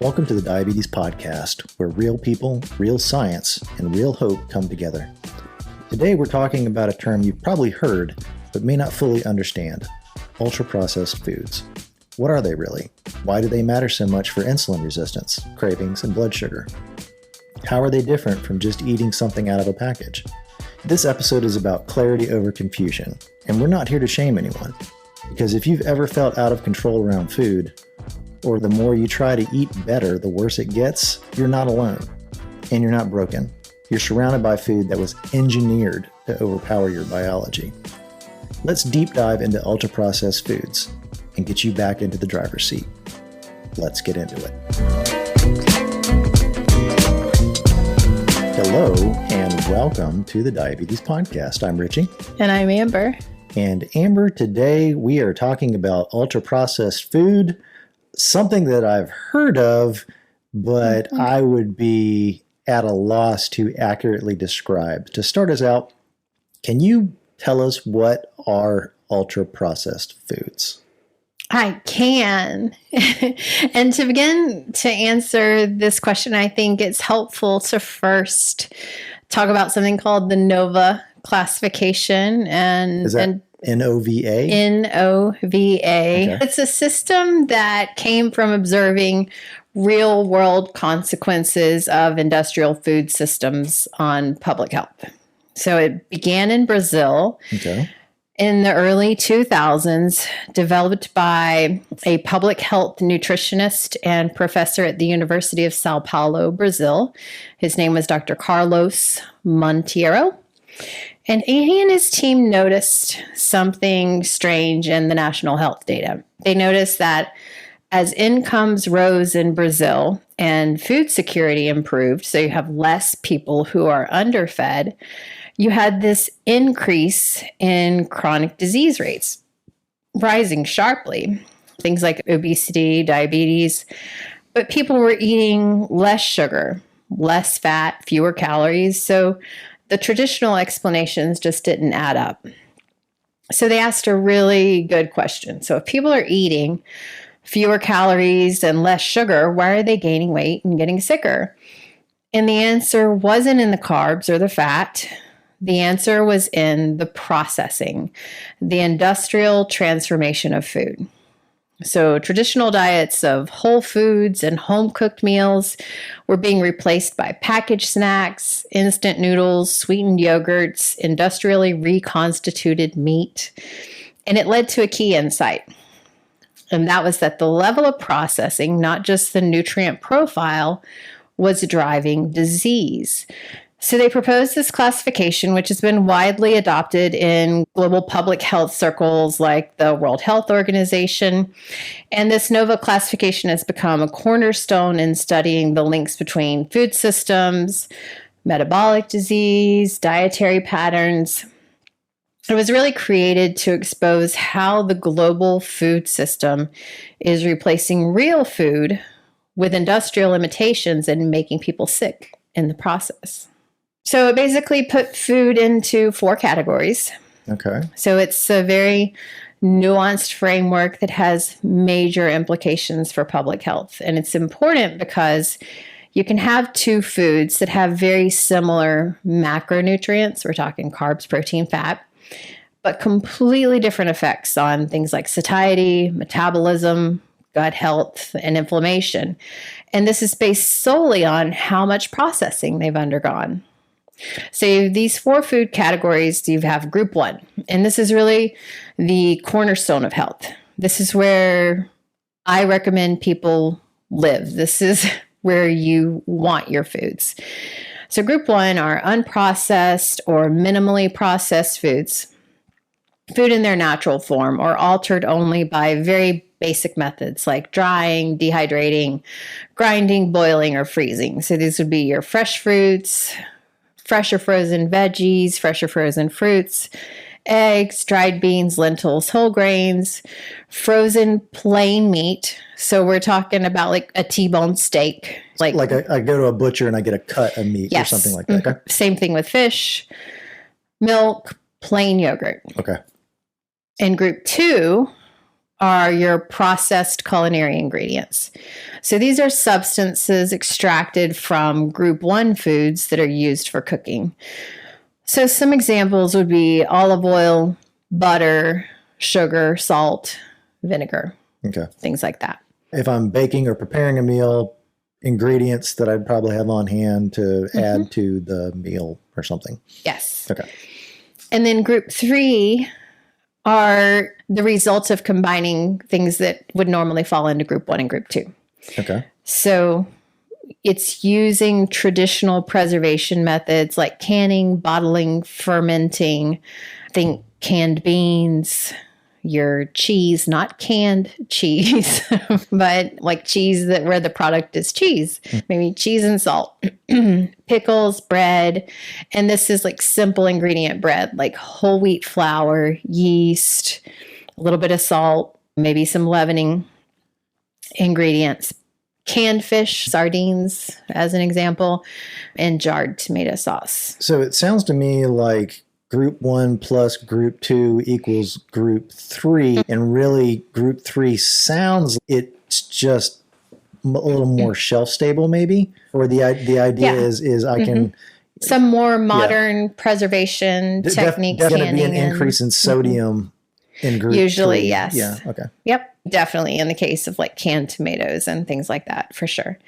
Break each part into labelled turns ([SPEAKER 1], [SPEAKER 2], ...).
[SPEAKER 1] Welcome to the Diabetes Podcast, where real people, real science, and real hope come together. Today we're talking about a term you've probably heard, but may not fully understand: ultra-processed foods. What are they really? Why do they matter so much for insulin resistance, cravings, and blood sugar? How are they different from just eating something out of a package? This episode is about clarity over confusion, and we're not here to shame anyone. Because if you've ever felt out of control around food, or the more you try to eat better, the worse it gets, you're not alone. And you're not broken. You're surrounded by food that was engineered to overpower your biology. Let's deep dive into ultra-processed foods and get you back into the driver's seat. Let's get into it. Hello, and welcome to the Diabetes Podcast. I'm Richie.
[SPEAKER 2] And I'm Amber.
[SPEAKER 1] And Amber, today we are talking about ultra-processed food, something that I've heard of, but I would be at a loss to accurately describe. To start us out, can you tell us what are ultra-processed foods?
[SPEAKER 2] I can. And to begin to answer this question, I think it's helpful to first talk about something called the NOVA classification.
[SPEAKER 1] Is that N-O-V-A?
[SPEAKER 2] N-O-V-A. Okay. It's a system that came from observing real-world consequences of industrial food systems on public health. So it began in Brazil in the early 2000s, developed by a public health nutritionist and professor at the University of Sao Paulo, Brazil. His name was Dr. Carlos Monteiro. And he and his team noticed something strange in the national health data. They noticed that as incomes rose in Brazil and food security improved, so you have less people who are underfed, you had this increase in chronic disease rates, rising sharply. Things like obesity, diabetes, but people were eating less sugar, less fat, fewer calories. So the traditional explanations just didn't add up. So they asked a really good question. So if people are eating fewer calories and less sugar, why are they gaining weight and getting sicker? And the answer wasn't in the carbs or the fat. The answer was in the processing, the industrial transformation of food. So traditional diets of whole foods and home-cooked meals were being replaced by packaged snacks, instant noodles, sweetened yogurts, industrially reconstituted meat. And it led to a key insight. And that was that the level of processing, not just the nutrient profile, was driving disease. So they proposed this classification, which has been widely adopted in global public health circles like the World Health Organization. And this NOVA classification has become a cornerstone in studying the links between food systems, metabolic disease, dietary patterns. It was really created to expose how the global food system is replacing real food with industrial imitations and making people sick in the process. So it basically put food into 4 categories.
[SPEAKER 1] Okay.
[SPEAKER 2] So it's a very nuanced framework that has major implications for public health. And it's important because you can have 2 foods that have very similar macronutrients. We're talking carbs, protein, fat, but completely different effects on things like satiety, metabolism, gut health, and inflammation. And this is based solely on how much processing they've undergone. So these 4 food categories, you have group 1, and this is really the cornerstone of health. This is where I recommend people live. This is where you want your foods. So group 1 are unprocessed or minimally processed foods, food in their natural form or altered only by very basic methods like drying, dehydrating, grinding, boiling, or freezing. So these would be your fresh fruits, fresh or frozen veggies, fresh or frozen fruits, eggs, dried beans, lentils, whole grains, frozen plain meat. So we're talking about like a T-bone steak.
[SPEAKER 1] Like I go to a butcher and I get a cut of meat or something like that. Okay.
[SPEAKER 2] Same thing with fish, milk, plain yogurt.
[SPEAKER 1] Okay.
[SPEAKER 2] And group 2 are your processed culinary ingredients. So these are substances extracted from group 1 foods that are used for cooking. So some examples would be olive oil, butter, sugar, salt, vinegar, things like that.
[SPEAKER 1] If I'm baking or preparing a meal, ingredients that I'd probably have on hand to add to the meal or something.
[SPEAKER 2] Yes.
[SPEAKER 1] Okay.
[SPEAKER 2] And then group 3 are the results of combining things that would normally fall into group 1 and group 2.
[SPEAKER 1] Okay.
[SPEAKER 2] So it's using traditional preservation methods like canning, bottling, fermenting. Think canned beans, your cheese, not canned cheese, but like cheese that where the product is cheese, maybe cheese and salt, pickles, bread. And this is like simple ingredient bread, like whole wheat flour, yeast, a little bit of salt, maybe some leavening ingredients, canned fish, sardines, as an example, and jarred tomato sauce.
[SPEAKER 1] So it sounds to me like group 1 plus group 2 equals group 3. And really group 3 sounds, it's just a little more shelf stable maybe. Or the idea is I can...
[SPEAKER 2] Some more modern preservation techniques.
[SPEAKER 1] There's going to be an increase in sodium in group
[SPEAKER 2] Usually,
[SPEAKER 1] 3.
[SPEAKER 2] yes.
[SPEAKER 1] Yeah, okay.
[SPEAKER 2] Yep, definitely in the case of like canned tomatoes and things like that, for sure.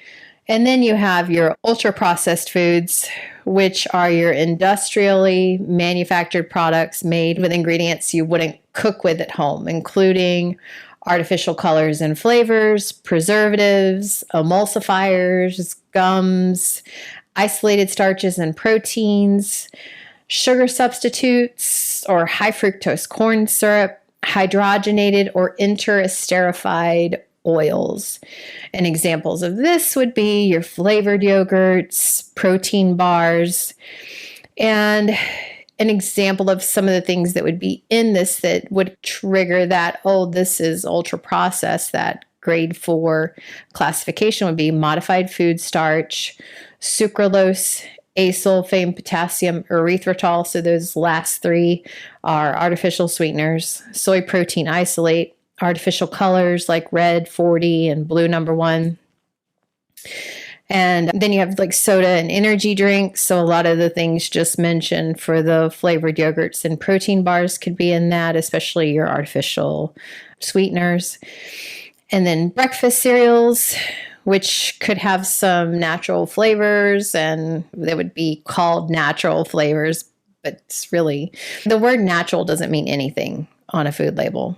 [SPEAKER 2] And then you have your ultra-processed foods, which are your industrially manufactured products made with ingredients you wouldn't cook with at home, including artificial colors and flavors, preservatives, emulsifiers, gums, isolated starches and proteins, sugar substitutes, or high fructose corn syrup, hydrogenated or interesterified oils. And examples of this would be your flavored yogurts, protein bars, and an example of some of the things that would be in this that would trigger that, oh, this is ultra processed, that grade 4 classification would be modified food starch, sucralose, asulfame, potassium, erythritol. So those last 3 are artificial sweeteners, soy protein isolate, artificial colors like red 40 and blue number 1. And then you have like soda and energy drinks. So a lot of the things just mentioned for the flavored yogurts and protein bars could be in that, especially your artificial sweeteners. And then breakfast cereals, which could have some natural flavors, and they would be called natural flavors, but it's really, the word natural doesn't mean anything on a food label,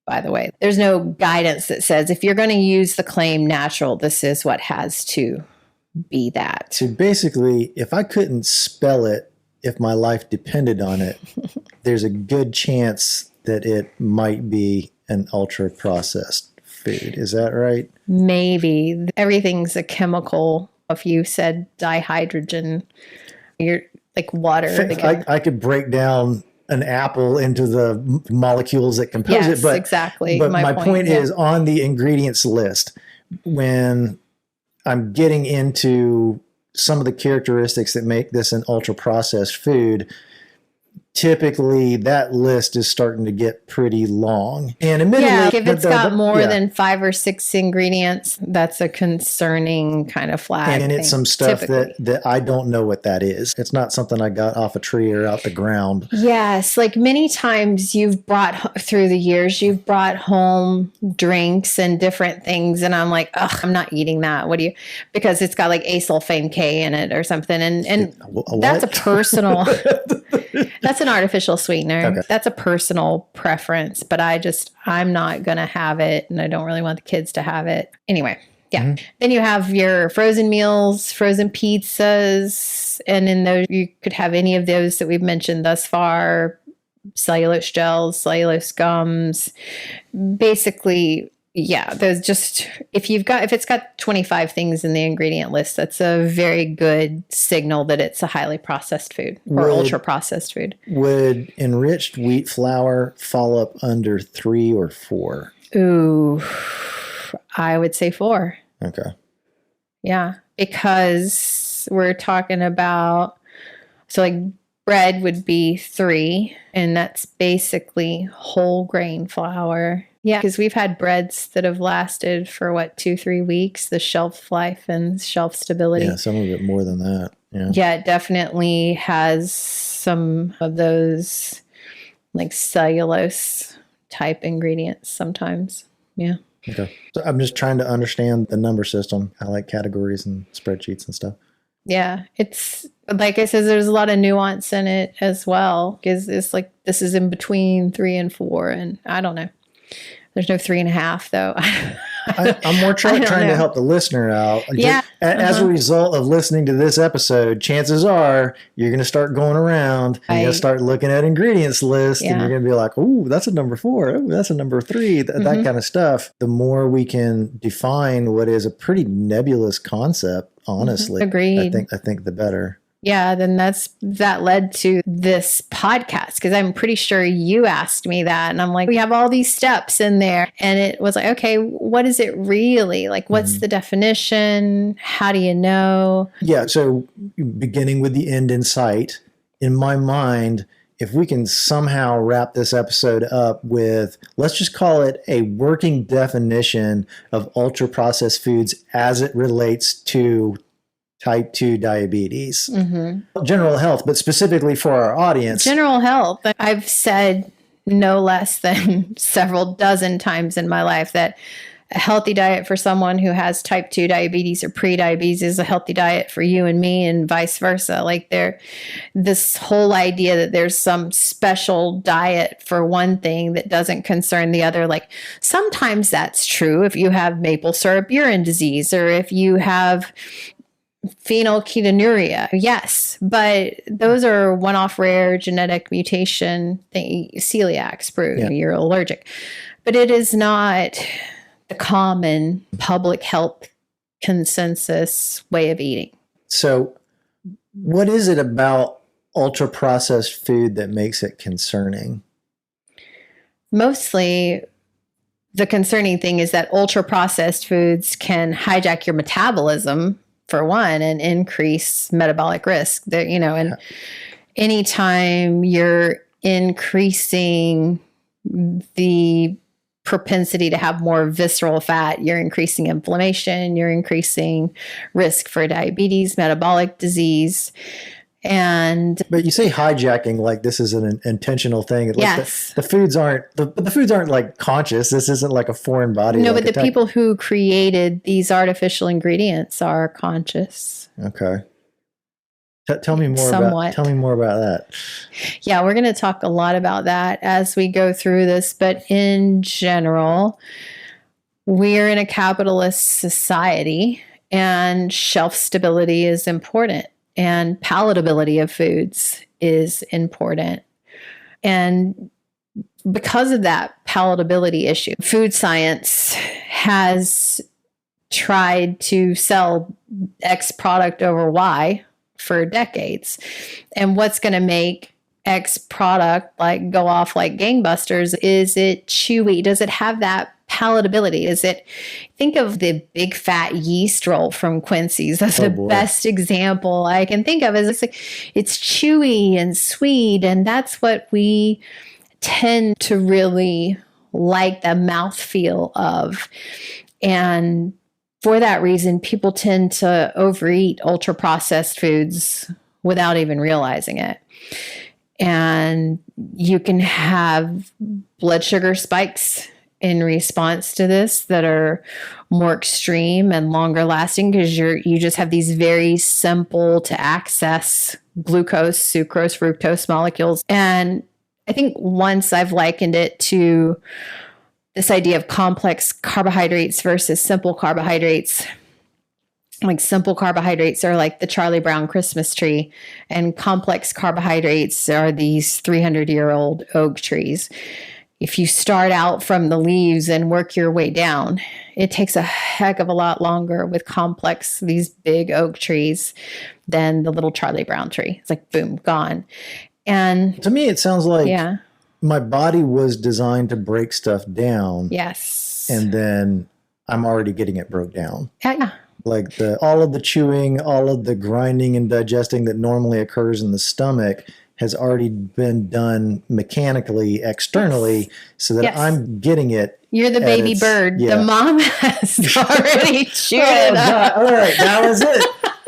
[SPEAKER 2] by the way. There's no guidance that says if you're going to use the claim natural, this is what has to be that.
[SPEAKER 1] So basically, if I couldn't spell it, if my life depended on it, there's a good chance that it might be an ultra processed food. Is that right?
[SPEAKER 2] Maybe. Everything's a chemical. If you said dihydrogen, you're like water.
[SPEAKER 1] I could break down an apple into the molecules that compose it. But
[SPEAKER 2] exactly.
[SPEAKER 1] But my point is on the ingredients list, when I'm getting into some of the characteristics that make this an ultra processed food, typically that list is starting to get pretty long. And admittedly,
[SPEAKER 2] if it's got more than 5 or 6 ingredients, that's a concerning kind of flag.
[SPEAKER 1] And it's some stuff that I don't know what that is. It's not something I got off a tree or out the ground.
[SPEAKER 2] Yes, like many times you've brought through the years, you've brought home drinks and different things, and I'm like, ugh, I'm not eating that. What do you? Because it's got like asulfame K in it or something, and that's a personal. That's an artificial sweetener.
[SPEAKER 1] Okay.
[SPEAKER 2] That's a personal preference, but I'm not going to have it, and I don't really want the kids to have it. Anyway, yeah. Mm-hmm. Then you have your frozen meals, frozen pizzas, and in those, you could have any of those that we've mentioned thus far, cellulose gels, cellulose gums, basically. Yeah, there's just, if it's got 25 things in the ingredient list, that's a very good signal that it's a highly processed food or ultra processed food.
[SPEAKER 1] Would enriched wheat flour fall up under 3 or 4?
[SPEAKER 2] Ooh, I would say 4.
[SPEAKER 1] Okay.
[SPEAKER 2] Yeah, because we're talking about, so like bread would be 3, and that's basically whole grain flour. Yeah, because we've had breads that have lasted for 2-3 weeks, the shelf life and shelf stability.
[SPEAKER 1] Yeah, some of it more than that. Yeah.
[SPEAKER 2] Yeah, it definitely has some of those like cellulose type ingredients sometimes. Yeah.
[SPEAKER 1] Okay. So I'm just trying to understand the number system. I like categories and spreadsheets and stuff.
[SPEAKER 2] Yeah, it's like I said, there's a lot of nuance in it as well, because it's like this is in between 3 and 4, and I don't know. There's no 3.5 though.
[SPEAKER 1] I'm more trying to help the listener out.
[SPEAKER 2] Yeah.
[SPEAKER 1] As a result of listening to this episode, chances are you're going to start going around and you're going to start looking at ingredients list, and you're going to be like, "Oh, that's a number 4. Oh, that's a number 3." That kind of stuff. The more we can define what is a pretty nebulous concept, honestly,
[SPEAKER 2] Agreed.
[SPEAKER 1] I think the better.
[SPEAKER 2] Yeah, then that led to this podcast, because I'm pretty sure you asked me that, and I'm like, we have all these steps in there, and it was like, okay, what is it really? Like, what's the definition? How do you know?
[SPEAKER 1] Yeah, so beginning with the end in sight, in my mind, if we can somehow wrap this episode up with, let's just call it a working definition of ultra-processed foods as it relates to type 2 diabetes, general health, but specifically for our audience.
[SPEAKER 2] General health. I've said no less than several dozen times in my life that a healthy diet for someone who has type 2 diabetes or pre-diabetes is a healthy diet for you and me, and vice versa. Like this whole idea that there's some special diet for one thing that doesn't concern the other. Like sometimes that's true if you have maple syrup urine disease, or if you have phenylketonuria, yes, but those are one-off rare genetic mutation thing. Celiac's prove you're allergic, but it is not the common public health consensus way of eating.
[SPEAKER 1] So what is it about ultra-processed food that makes it concerning?
[SPEAKER 2] Mostly the concerning thing is that ultra-processed foods can hijack your metabolism, for one, and increase metabolic risk. And anytime you're increasing the propensity to have more visceral fat, you're increasing inflammation, you're increasing risk for diabetes, metabolic disease. But
[SPEAKER 1] you say hijacking like this is an intentional thing.
[SPEAKER 2] Yes.
[SPEAKER 1] The foods aren't like conscious. This isn't like a foreign body.
[SPEAKER 2] No, but the people who created these artificial ingredients are conscious.
[SPEAKER 1] Okay. Tell me more
[SPEAKER 2] Somewhat.
[SPEAKER 1] Tell me more about that.
[SPEAKER 2] Yeah, we're going to talk a lot about that as we go through this. But in general, we're in a capitalist society, and shelf stability is important. And palatability of foods is important. And because of that palatability issue, food science has tried to sell X product over Y for decades. And what's going to make X product like go off like gangbusters? Is it chewy? Does it have that palatability? Think of the big fat yeast roll from Quincy's. That's the best example I can think of. It's chewy and sweet, and that's what we tend to really like the mouthfeel of. And for that reason, people tend to overeat ultra processed foods without even realizing it. And you can have blood sugar spikes in response to this that are more extreme and longer lasting, because you just have these very simple to access glucose, sucrose, fructose molecules. And I think once I've likened it to this idea of complex carbohydrates versus simple carbohydrates. Like simple carbohydrates are like the Charlie Brown Christmas tree, and complex carbohydrates are these 300-year-old oak trees. If you start out from the leaves and work your way down, it takes a heck of a lot longer with complex, these big oak trees, than the little Charlie Brown tree. It's like, boom, gone. And
[SPEAKER 1] to me, it sounds like my body was designed to break stuff down.
[SPEAKER 2] Yes.
[SPEAKER 1] And then I'm already getting it broke down.
[SPEAKER 2] Yeah.
[SPEAKER 1] Like all of the chewing, all of the grinding and digesting that normally occurs in the stomach has already been done mechanically, externally, so that I'm getting it.
[SPEAKER 2] You're the baby bird. The mom has already chewed it up.
[SPEAKER 1] All right, that was it.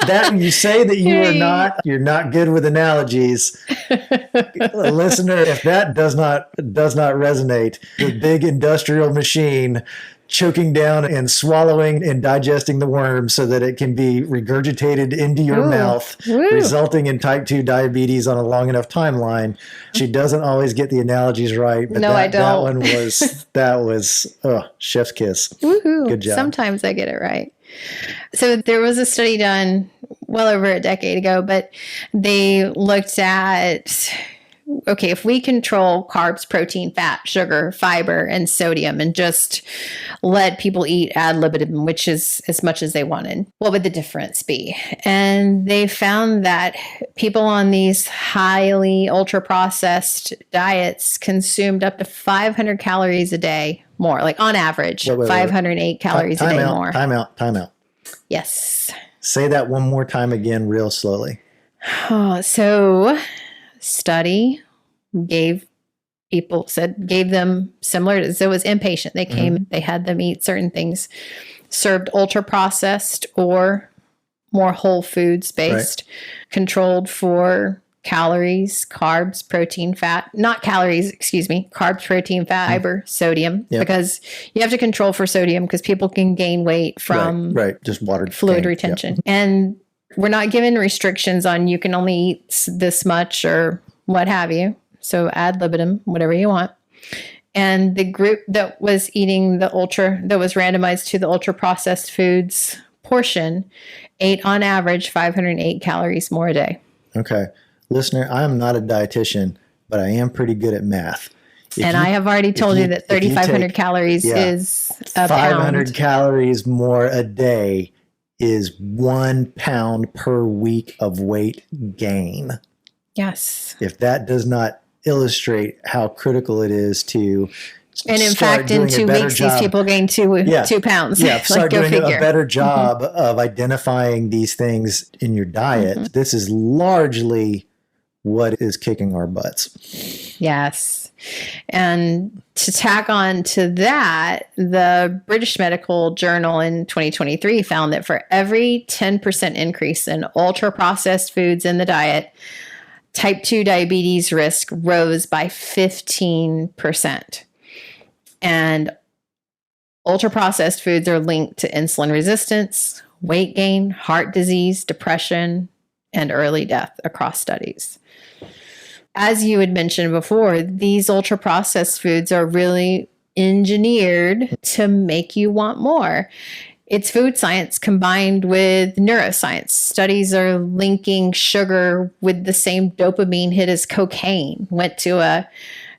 [SPEAKER 1] That you say that you're not good with analogies. Listener, if that does not resonate, the big industrial machine choking down and swallowing and digesting the worm so that it can be regurgitated into your mouth, resulting in type 2 diabetes on a long enough timeline. She doesn't always get the analogies right, but I don't. That one was chef's kiss.
[SPEAKER 2] Woohoo.
[SPEAKER 1] Good job.
[SPEAKER 2] Sometimes I get it right. So there was a study done well over a decade ago, but they looked at, okay, if we control carbs, protein, fat, sugar, fiber, and sodium, and just let people eat ad libitum, which is as much as they wanted, what would the difference be? And they found that people on these highly ultra-processed diets consumed up to 500 calories a day more, like on average, 508 calories a day more.
[SPEAKER 1] Time out.
[SPEAKER 2] Yes.
[SPEAKER 1] Say that one more time again, real slowly.
[SPEAKER 2] So study gave them similar, so it was inpatient. They came, they had them eat certain things, served ultra processed or more whole foods based, controlled for calories, carbs, protein, fat, not calories, carbs, protein, fat, fiber, sodium, because you have to control for sodium because people can gain weight from
[SPEAKER 1] just water
[SPEAKER 2] fluid retention. And we're not given restrictions on you can only eat this much or what have you. So ad libitum, whatever you want. And the group that was eating that was randomized to the ultra processed foods portion ate on average 508 calories more a day.
[SPEAKER 1] Okay. Listener, I am not a dietitian, but I am pretty good at math.
[SPEAKER 2] I have already told you that 3,500 calories is a
[SPEAKER 1] 500
[SPEAKER 2] pound.
[SPEAKER 1] calories more a day is 1 pound per week of weight gain.
[SPEAKER 2] Yes.
[SPEAKER 1] If that does not illustrate how critical it is to
[SPEAKER 2] and in fact, in 2 weeks, these people gain 2 pounds.
[SPEAKER 1] Yeah, start doing a better job of identifying these things in your diet. This is largely what is kicking our butts.
[SPEAKER 2] Yes. And to tack on to that, the British Medical Journal in 2023 found that for every 10% increase in ultra-processed foods in the diet, type 2 diabetes risk rose by 15%. And ultra-processed foods are linked to insulin resistance, weight gain, heart disease, depression, and early death across studies. As you had mentioned before, these ultra-processed foods are really engineered to make you want more. It's food science combined with neuroscience. Studies are linking sugar with the same dopamine hit as cocaine. Went to a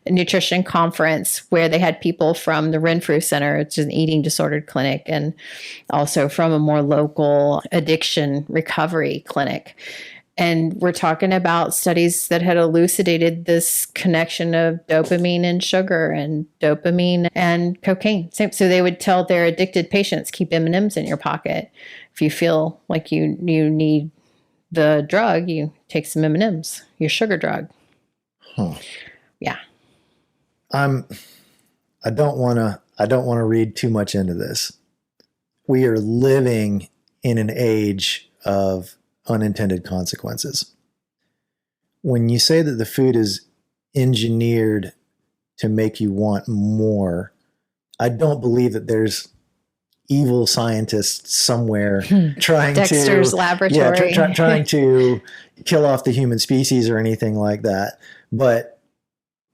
[SPEAKER 2] nutrition conference where they had people from the Renfrew Center, which is an eating disordered clinic, and also from a more local addiction recovery clinic. And we're talking about studies that had elucidated this connection of dopamine and sugar and dopamine and cocaine. So they would tell their addicted patients, keep M&Ms in your pocket. If you feel like you need the drug, you take some M&Ms, your sugar drug. Yeah.
[SPEAKER 1] I don't want to read too much into this. We are living in an age of unintended consequences. When you say that the food is engineered to make you want more, I don't believe that there's evil scientists somewhere trying
[SPEAKER 2] Dexter's laboratory.
[SPEAKER 1] trying to kill off the human species or anything like that. But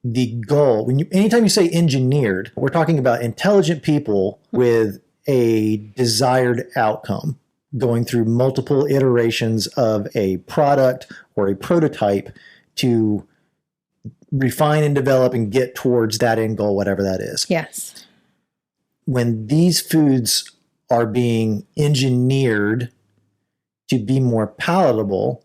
[SPEAKER 1] the goal, anytime you say engineered, we're talking about intelligent people with a desired outcome, going through multiple iterations of a product or a prototype to refine and develop and get towards that end goal, whatever that is.
[SPEAKER 2] Yes.
[SPEAKER 1] When these foods are being engineered to be more palatable,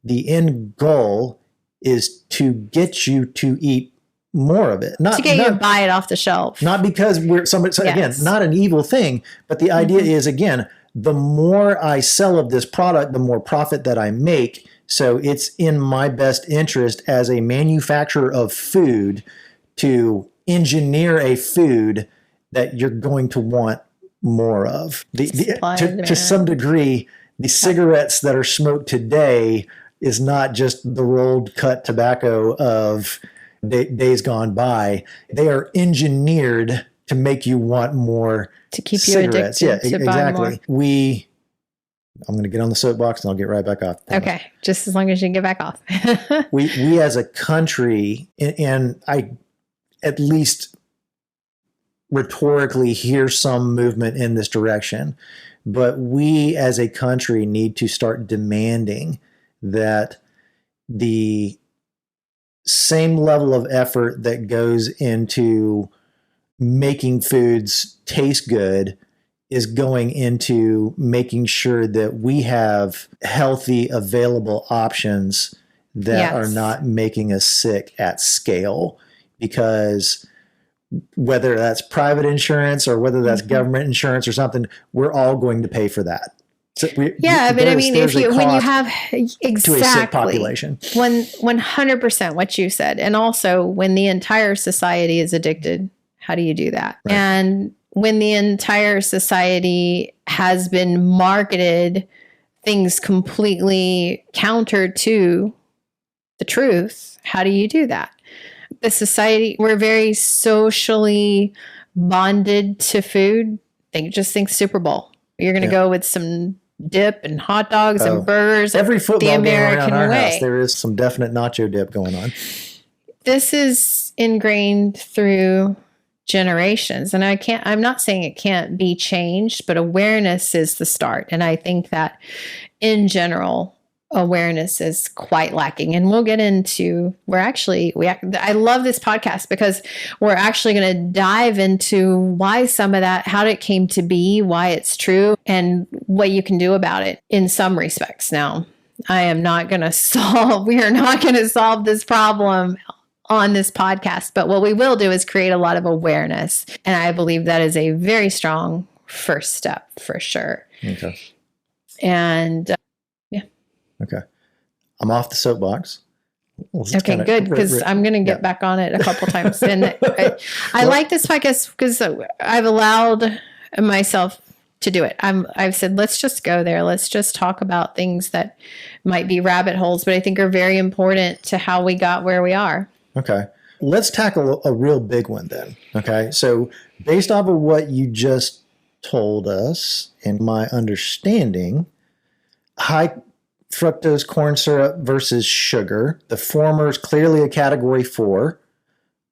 [SPEAKER 1] the end goal is to get you to eat more of it.
[SPEAKER 2] To get you to buy it off the shelf.
[SPEAKER 1] Not because we're somebody, so again, not an evil thing, but the idea is, again, the more I sell of this product, the more profit that I make. So it's in my best interest as a manufacturer of food to engineer a food that you're going to want more of. To some degree, the cigarettes that are smoked today is not just the rolled cut tobacco of days gone by. They are engineered to make you want more
[SPEAKER 2] to keep
[SPEAKER 1] cigarettes.
[SPEAKER 2] You addicted to buy more.
[SPEAKER 1] I'm going to get on the soapbox and I'll get right back off.
[SPEAKER 2] Okay. Just as long as you can get back off.
[SPEAKER 1] we as a country, and I at least rhetorically hear some movement in this direction, but we as a country need to start demanding that the same level of effort that goes into making foods taste good is going into making sure that we have healthy, available options that are not making us sick at scale. Because whether that's private insurance or whether that's government insurance or something, we're all going to pay for that. So
[SPEAKER 2] but I mean, when you have exactly
[SPEAKER 1] to a sick population,
[SPEAKER 2] 100% what you said, and also when the entire society is addicted, how do you do that? Right. And when the entire society has been marketed things completely counter to the truth, how do you do that? The society, we're very socially bonded to food. Just think Super Bowl. You're going to go with some dip and hot dogs and burgers.
[SPEAKER 1] Every football game around our house, there is some definite nacho dip going on.
[SPEAKER 2] This is ingrained through generations. And I'm not saying it can't be changed, but awareness is the start. And I think that in general, awareness is quite lacking. And we'll get into, I love this podcast because we're actually going to dive into why some of that, how it came to be, why it's true, and what you can do about it in some respects. Now, we are not going to solve this problem on this podcast, but what we will do is create a lot of awareness. And I believe that is a very strong first step for sure.
[SPEAKER 1] Okay.
[SPEAKER 2] And
[SPEAKER 1] okay. I'm off the soapbox.
[SPEAKER 2] Okay, good, because I'm going to get back on it a couple times. And I like this podcast because I've allowed myself to do it. I've said, let's just go there. Let's just talk about things that might be rabbit holes, but I think are very important to how we got where we are.
[SPEAKER 1] Okay. Let's tackle a real big one then. Okay. So based off of what you just told us and my understanding, high fructose corn syrup versus sugar. The former is clearly a category 4.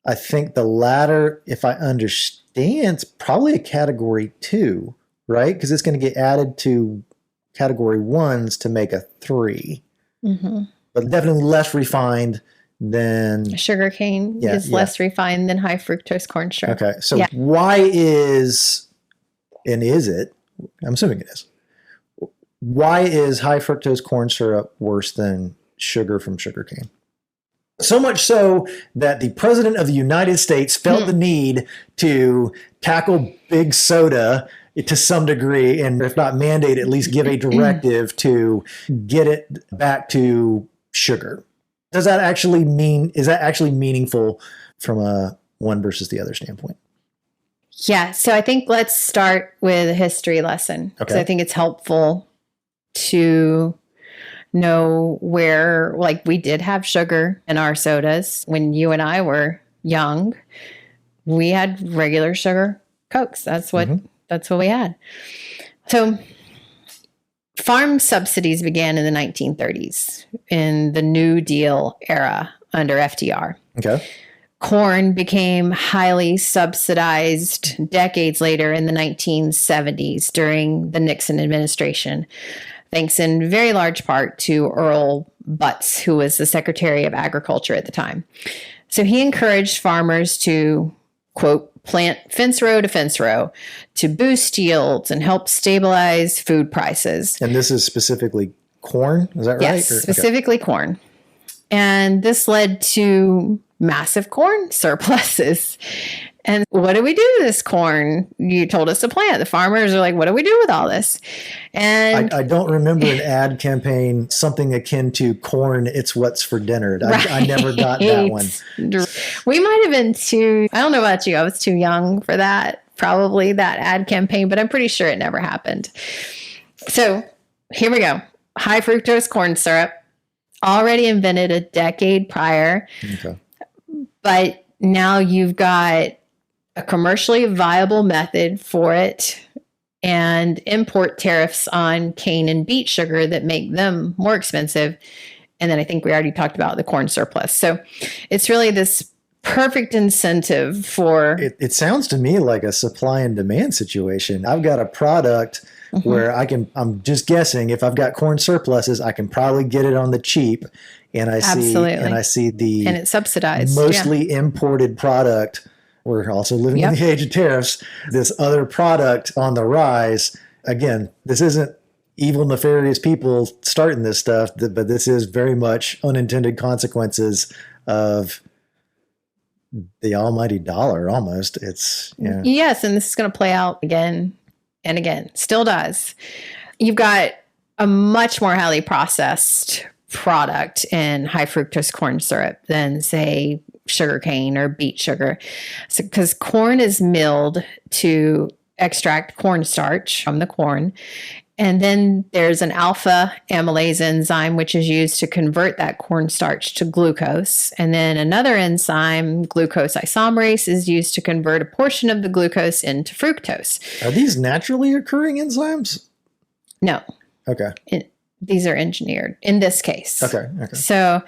[SPEAKER 1] I think the latter, if I understand, it's probably a category 2, right? Because it's going to get added to category 1s to make a 3. Mm-hmm. But definitely less refined than...
[SPEAKER 2] Sugar cane is less refined than high fructose corn syrup.
[SPEAKER 1] Okay, so why is it, I'm assuming it is, why is high fructose corn syrup worse than sugar from sugarcane? So much so that the President of the United States felt the need to tackle big soda to some degree, and if not mandate, at least give a directive to get it back to sugar. Is that actually meaningful from a one versus the other standpoint?
[SPEAKER 2] Yeah. So I think let's start with a history lesson. Because I think it's helpful to know where, like, we did have sugar in our sodas. When you and I were young, we had regular sugar Cokes. That's what we had. So farm subsidies began in the 1930s in the New Deal era under FDR. Okay. Corn became highly subsidized decades later in the 1970s during the Nixon administration, thanks in very large part to Earl Butz, who was the Secretary of Agriculture at the time. So he encouraged farmers to, quote, plant fence row to fence row to boost yields and help stabilize food prices.
[SPEAKER 1] And this is specifically corn, is that right?
[SPEAKER 2] Yes, specifically corn. And this led to massive corn surpluses. And what do we do with this corn? You told us to plant. The farmers are like, what do we do with all this? And
[SPEAKER 1] I don't remember an ad campaign, something akin to corn, it's what's for dinner. I never got that one.
[SPEAKER 2] We might have been I don't know about you, I was too young for that, probably that ad campaign, but I'm pretty sure it never happened. So here we go. High fructose corn syrup, already invented a decade prior.
[SPEAKER 1] Okay.
[SPEAKER 2] But now you've got a commercially viable method for it and import tariffs on cane and beet sugar that make them more expensive. And then I think we already talked about the corn surplus. So it's really this perfect incentive for...
[SPEAKER 1] It sounds to me like a supply and demand situation. I've got a product where I'm just guessing, if I've got corn surpluses, I can probably get it on the cheap. And I see the...
[SPEAKER 2] And it's subsidized.
[SPEAKER 1] Mostly imported product. We're also living in the age of tariffs. This other product on the rise. Again, this isn't evil, nefarious people starting this stuff, but this is very much unintended consequences of the almighty dollar almost. It's,
[SPEAKER 2] Yes, and this is going to play out again and again. Still does. You've got a much more highly processed product in high fructose corn syrup than, say, sugarcane or beet sugar. So, because corn is milled to extract cornstarch from the corn. And then there's an alpha amylase enzyme, which is used to convert that cornstarch to glucose. And then another enzyme, glucose isomerase, is used to convert a portion of the glucose into fructose.
[SPEAKER 1] Are these naturally occurring enzymes?
[SPEAKER 2] No.
[SPEAKER 1] Okay.
[SPEAKER 2] These are engineered in this case.
[SPEAKER 1] Okay.
[SPEAKER 2] So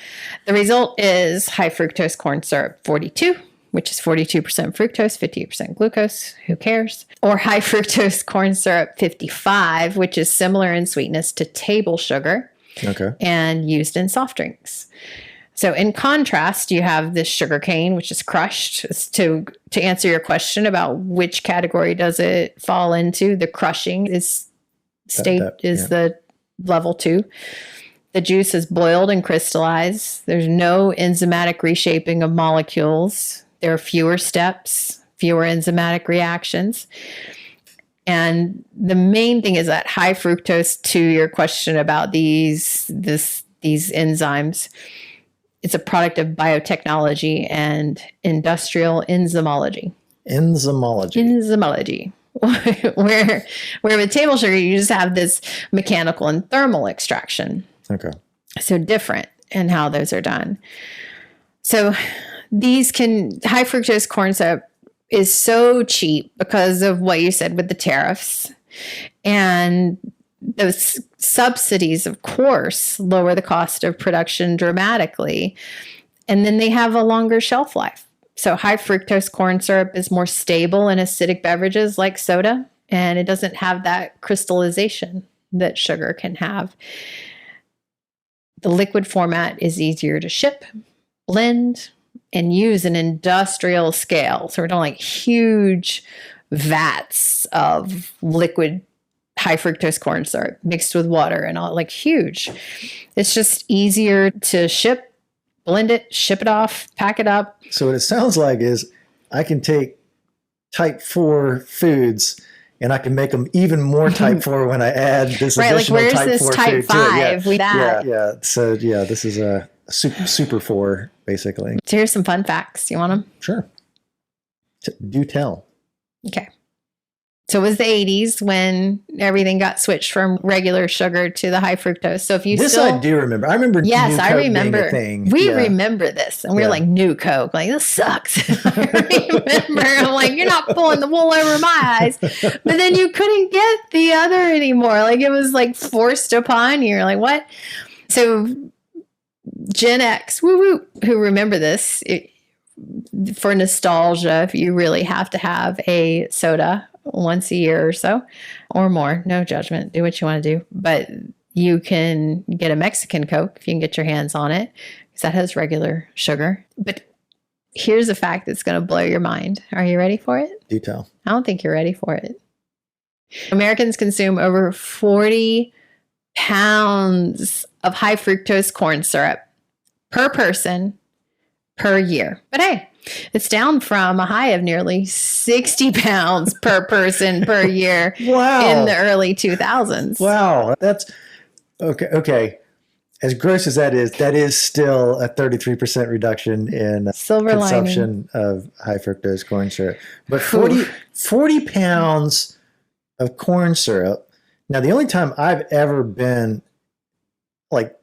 [SPEAKER 2] the result is high fructose corn syrup 42, which is 42% fructose, 58% glucose. Who cares? Or high fructose corn syrup 55, which is similar in sweetness to table sugar.
[SPEAKER 1] Okay.
[SPEAKER 2] And used in soft drinks. So in contrast, you have this sugar cane, which is crushed. To answer your question about which category does it fall into, the crushing is the level 2. The juice is boiled and crystallized. There's no enzymatic reshaping of molecules. There are fewer steps, fewer enzymatic reactions. And the main thing is that high fructose, to your question about these enzymes, it's a product of biotechnology and industrial enzymology. Where with table sugar, you just have this mechanical and thermal extraction.
[SPEAKER 1] Okay.
[SPEAKER 2] So different in how those are done. So high fructose corn syrup is so cheap because of what you said with the tariffs. And those subsidies, of course, lower the cost of production dramatically. And then they have a longer shelf life. So high fructose corn syrup is more stable in acidic beverages like soda, and it doesn't have that crystallization that sugar can have. The liquid format is easier to ship, blend, and use an industrial scale. So we're doing like huge vats of liquid high fructose corn syrup mixed with water and all, like huge. It's just easier to ship, blend it, ship it off, pack it up.
[SPEAKER 1] So what it sounds like is I can take type 4 foods and I can make them even more type 4 when I add this additional
[SPEAKER 2] like
[SPEAKER 1] type 4
[SPEAKER 2] this type
[SPEAKER 1] food
[SPEAKER 2] 5
[SPEAKER 1] to it.
[SPEAKER 2] Yeah.
[SPEAKER 1] So this is a super 4 basically.
[SPEAKER 2] So here's some fun facts. You want them?
[SPEAKER 1] Sure. Do tell.
[SPEAKER 2] Okay. So it was the 80s when everything got switched from regular sugar to the high fructose. So if you
[SPEAKER 1] I do remember. I remember.
[SPEAKER 2] Yes,
[SPEAKER 1] New Coke
[SPEAKER 2] I remember.
[SPEAKER 1] Being a thing.
[SPEAKER 2] We remember this, and we were like, "New Coke, like this sucks." I remember. I'm like, "You're not pulling the wool over my eyes." But then you couldn't get the other anymore. Like it was like forced upon you. You're like, "What?" So Gen X, who remember this for nostalgia? If you really have to have a soda once a year or so or more, no judgment, do what you want to do, but you can get a Mexican Coke if you can get your hands on it, because that has regular sugar. But here's a fact that's going to blow your mind. Are you ready for it?
[SPEAKER 1] Do tell.
[SPEAKER 2] I don't think you're ready for it. Americans consume over 40 pounds of high fructose corn syrup per person per year. But hey, it's down from a high of nearly 60 pounds per person per year in the early 2000s.
[SPEAKER 1] Wow. That's okay. As gross as that is still a 33% reduction in
[SPEAKER 2] Silver
[SPEAKER 1] consumption of high fructose corn syrup. But 40 pounds of corn syrup. Now, the only time I've ever been like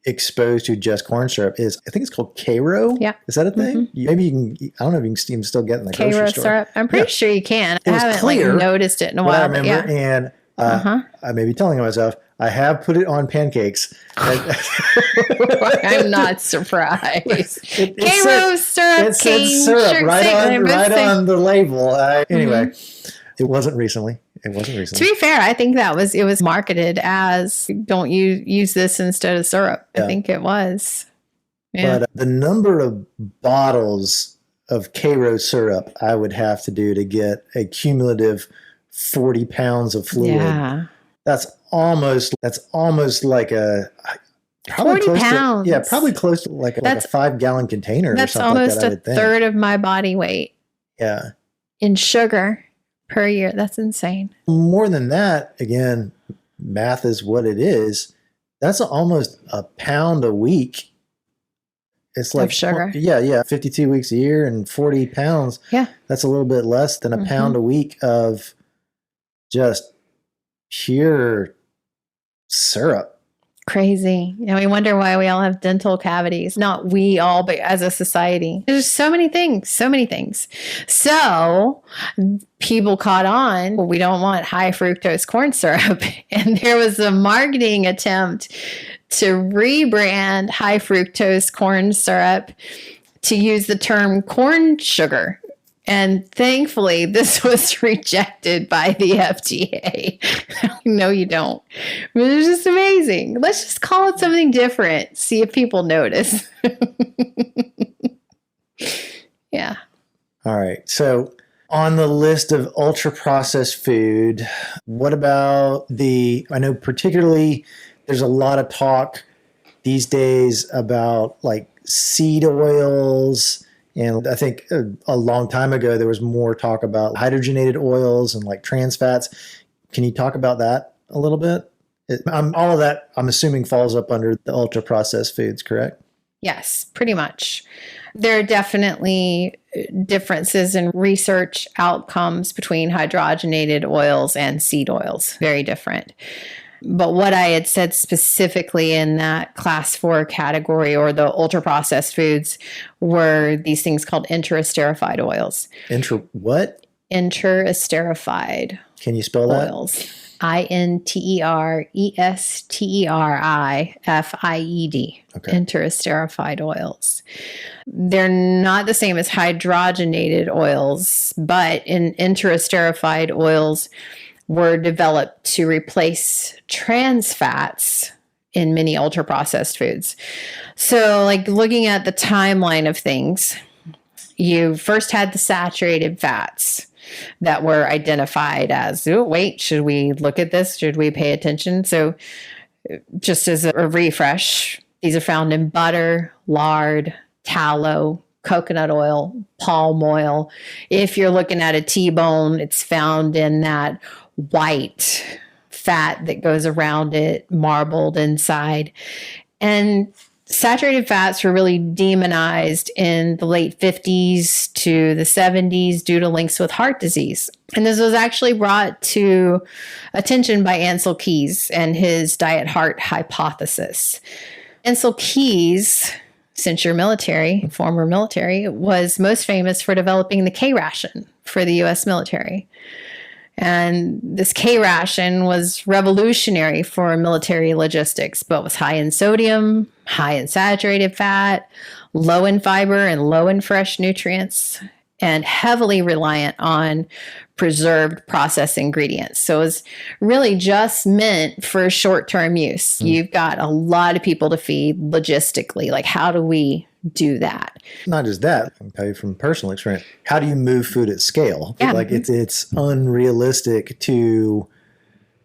[SPEAKER 1] exposed to just corn syrup is, I think it's called Karo.
[SPEAKER 2] Yeah.
[SPEAKER 1] Is that a thing?
[SPEAKER 2] Mm-hmm.
[SPEAKER 1] Maybe you can, I don't know if you can even still get in the grocery
[SPEAKER 2] Karo
[SPEAKER 1] store.
[SPEAKER 2] syrup. I'm pretty sure you can. I haven't
[SPEAKER 1] clear,
[SPEAKER 2] noticed it in a while.
[SPEAKER 1] I remember, and I may be telling myself, I have put it on pancakes.
[SPEAKER 2] I'm not surprised.
[SPEAKER 1] Karo
[SPEAKER 2] syrup.
[SPEAKER 1] It said syrup right on the label. Anyway, it wasn't recently. To
[SPEAKER 2] be fair, I think it was marketed as, don't you use this instead of syrup. I think it was. Yeah.
[SPEAKER 1] But the number of bottles of Karo syrup I would have to do to get a cumulative 40 pounds of fluid.
[SPEAKER 2] Yeah.
[SPEAKER 1] That's almost like a
[SPEAKER 2] 40 pounds.
[SPEAKER 1] Probably close to like a 5-gallon container or something like that.
[SPEAKER 2] That's almost a third of my body weight.
[SPEAKER 1] Yeah.
[SPEAKER 2] In sugar per year. That's insane.
[SPEAKER 1] More than that, again, math is what it is. That's almost a pound a week. It's like
[SPEAKER 2] of sugar.
[SPEAKER 1] 52 weeks a year and 40 pounds.
[SPEAKER 2] Yeah.
[SPEAKER 1] That's a little bit less than a pound a week of just pure syrup.
[SPEAKER 2] Crazy. We wonder why we all have dental cavities. Not we all, but as a society. There's so many things. So people caught on, well, we don't want high fructose corn syrup. And there was a marketing attempt to rebrand high fructose corn syrup to use the term corn sugar. And thankfully, this was rejected by the FDA. No, you don't. But it's just amazing. Let's just call it something different. See if people notice. Yeah.
[SPEAKER 1] All right. So on the list of ultra-processed food, what about I know particularly there's a lot of talk these days about like seed oils. And I think a long time ago, there was more talk about hydrogenated oils and like trans fats. Can you talk about that a little bit? All of that, I'm assuming, falls up under the ultra processed foods, correct?
[SPEAKER 2] Yes, pretty much. There are definitely differences in research outcomes between hydrogenated oils and seed oils. Very different. But what I had said specifically in that class 4 category, or the ultra processed foods, were these things called enteroesterified oils.
[SPEAKER 1] What?
[SPEAKER 2] Enteroesterified.
[SPEAKER 1] Can you spell that?
[SPEAKER 2] Oils. INTERESTERIFIED.
[SPEAKER 1] Okay.
[SPEAKER 2] Enteroesterified oils. They're not the same as hydrogenated oils, but in enteroesterified oils were developed to replace trans fats in many ultra-processed foods. So, like, looking at the timeline of things, you first had the saturated fats that were identified as, oh, wait, should we look at this? Should we pay attention? So, just as a refresh, these are found in butter, lard, tallow, coconut oil, palm oil. If you're looking at a T-bone, it's found in that white fat that goes around it, marbled inside. And saturated fats were really demonized in the late 50s to the 70s due to links with heart disease. And this was actually brought to attention by Ansel Keys and his diet heart hypothesis. Ansel Keys, since you're military, former military, was most famous for developing the K ration for the U.S. military. And this K ration was revolutionary for military logistics, but was high in sodium, high in saturated fat, low in fiber, and low in fresh nutrients, and heavily reliant on preserved processed ingredients. So it was really just meant for short-term use. You've got a lot of people to feed logistically. Like, how do we do that?
[SPEAKER 1] Not just that, I can tell you from personal experience, how do you move food at scale?
[SPEAKER 2] Yeah.
[SPEAKER 1] Like it's unrealistic to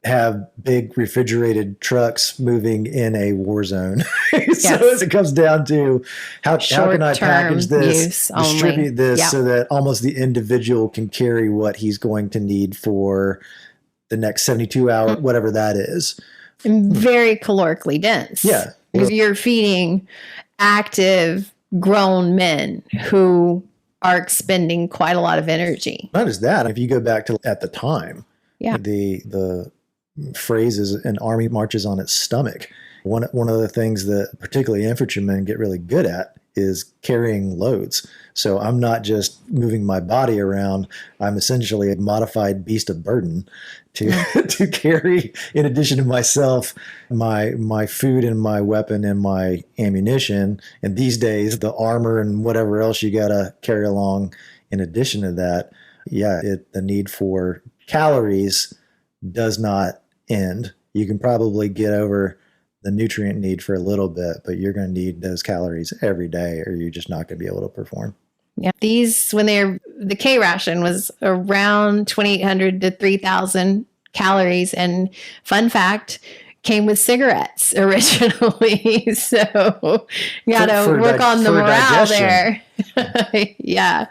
[SPEAKER 1] have big refrigerated trucks moving in a war zone. So it comes down to how can I package this, distribute this so that almost the individual can carry what he's going to need for the next 72 hours, whatever that is.
[SPEAKER 2] And very calorically dense.
[SPEAKER 1] Yeah.
[SPEAKER 2] Because you're feeding active grown men who are expending quite a lot of energy.
[SPEAKER 1] Not just that, if you go back to at the time, the phrase is an army marches on its stomach. One of the things that particularly infantrymen get really good at is carrying loads. So I'm not just moving my body around. I'm essentially a modified beast of burden to carry, in addition to myself, my food and my weapon and my ammunition. And these days, the armor and whatever else you got to carry along in addition to that. The need for calories does not end. You can probably get over the nutrient need for a little bit, but you're going to need those calories every day or you're just not going to be able to perform.
[SPEAKER 2] Yeah. The K ration was around 2,800 to 3,000 calories. And fun fact, came with cigarettes originally. So you got to work on the morale there. Yeah.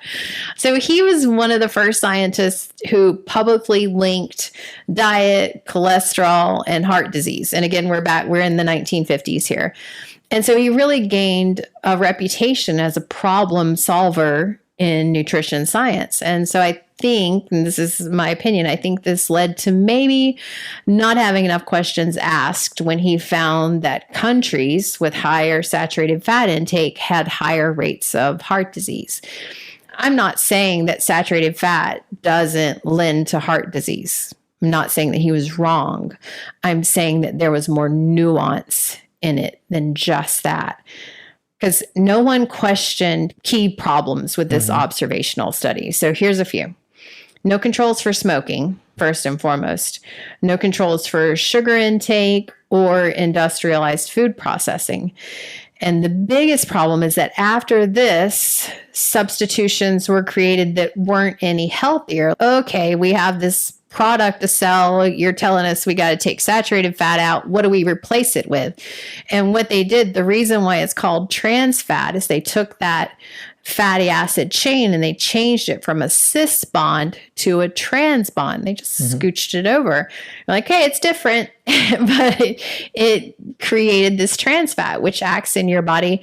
[SPEAKER 2] So he was one of the first scientists who publicly linked diet, cholesterol, and heart disease. And again, we're in the 1950s here. And so he really gained a reputation as a problem solver in nutrition science. And so I think, and this is my opinion, I think this led to maybe not having enough questions asked when he found that countries with higher saturated fat intake had higher rates of heart disease. I'm not saying that saturated fat doesn't lend to heart disease. I'm not saying that he was wrong. I'm saying that there was more nuance in it than just that. Because no one questioned key problems with this observational study. So here's a few. No controls for smoking, first and foremost. No controls for sugar intake or industrialized food processing. And the biggest problem is that after this, substitutions were created that weren't any healthier. Okay, we have this product to sell. You're telling us we got to take saturated fat out. What do we replace it with? And what they did, the reason why it's called trans fat is they took that fatty acid chain and they changed it from a cis bond to a trans bond. They just scooched it over. Like, hey, it's different, but it created this trans fat, which acts in your body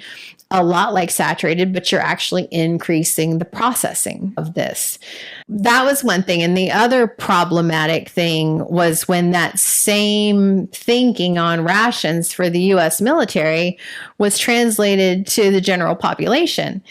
[SPEAKER 2] a lot like saturated, but you're actually increasing the processing of this. That was one thing. And the other problematic thing was when that same thinking on rations for the U.S. military was translated to the general population.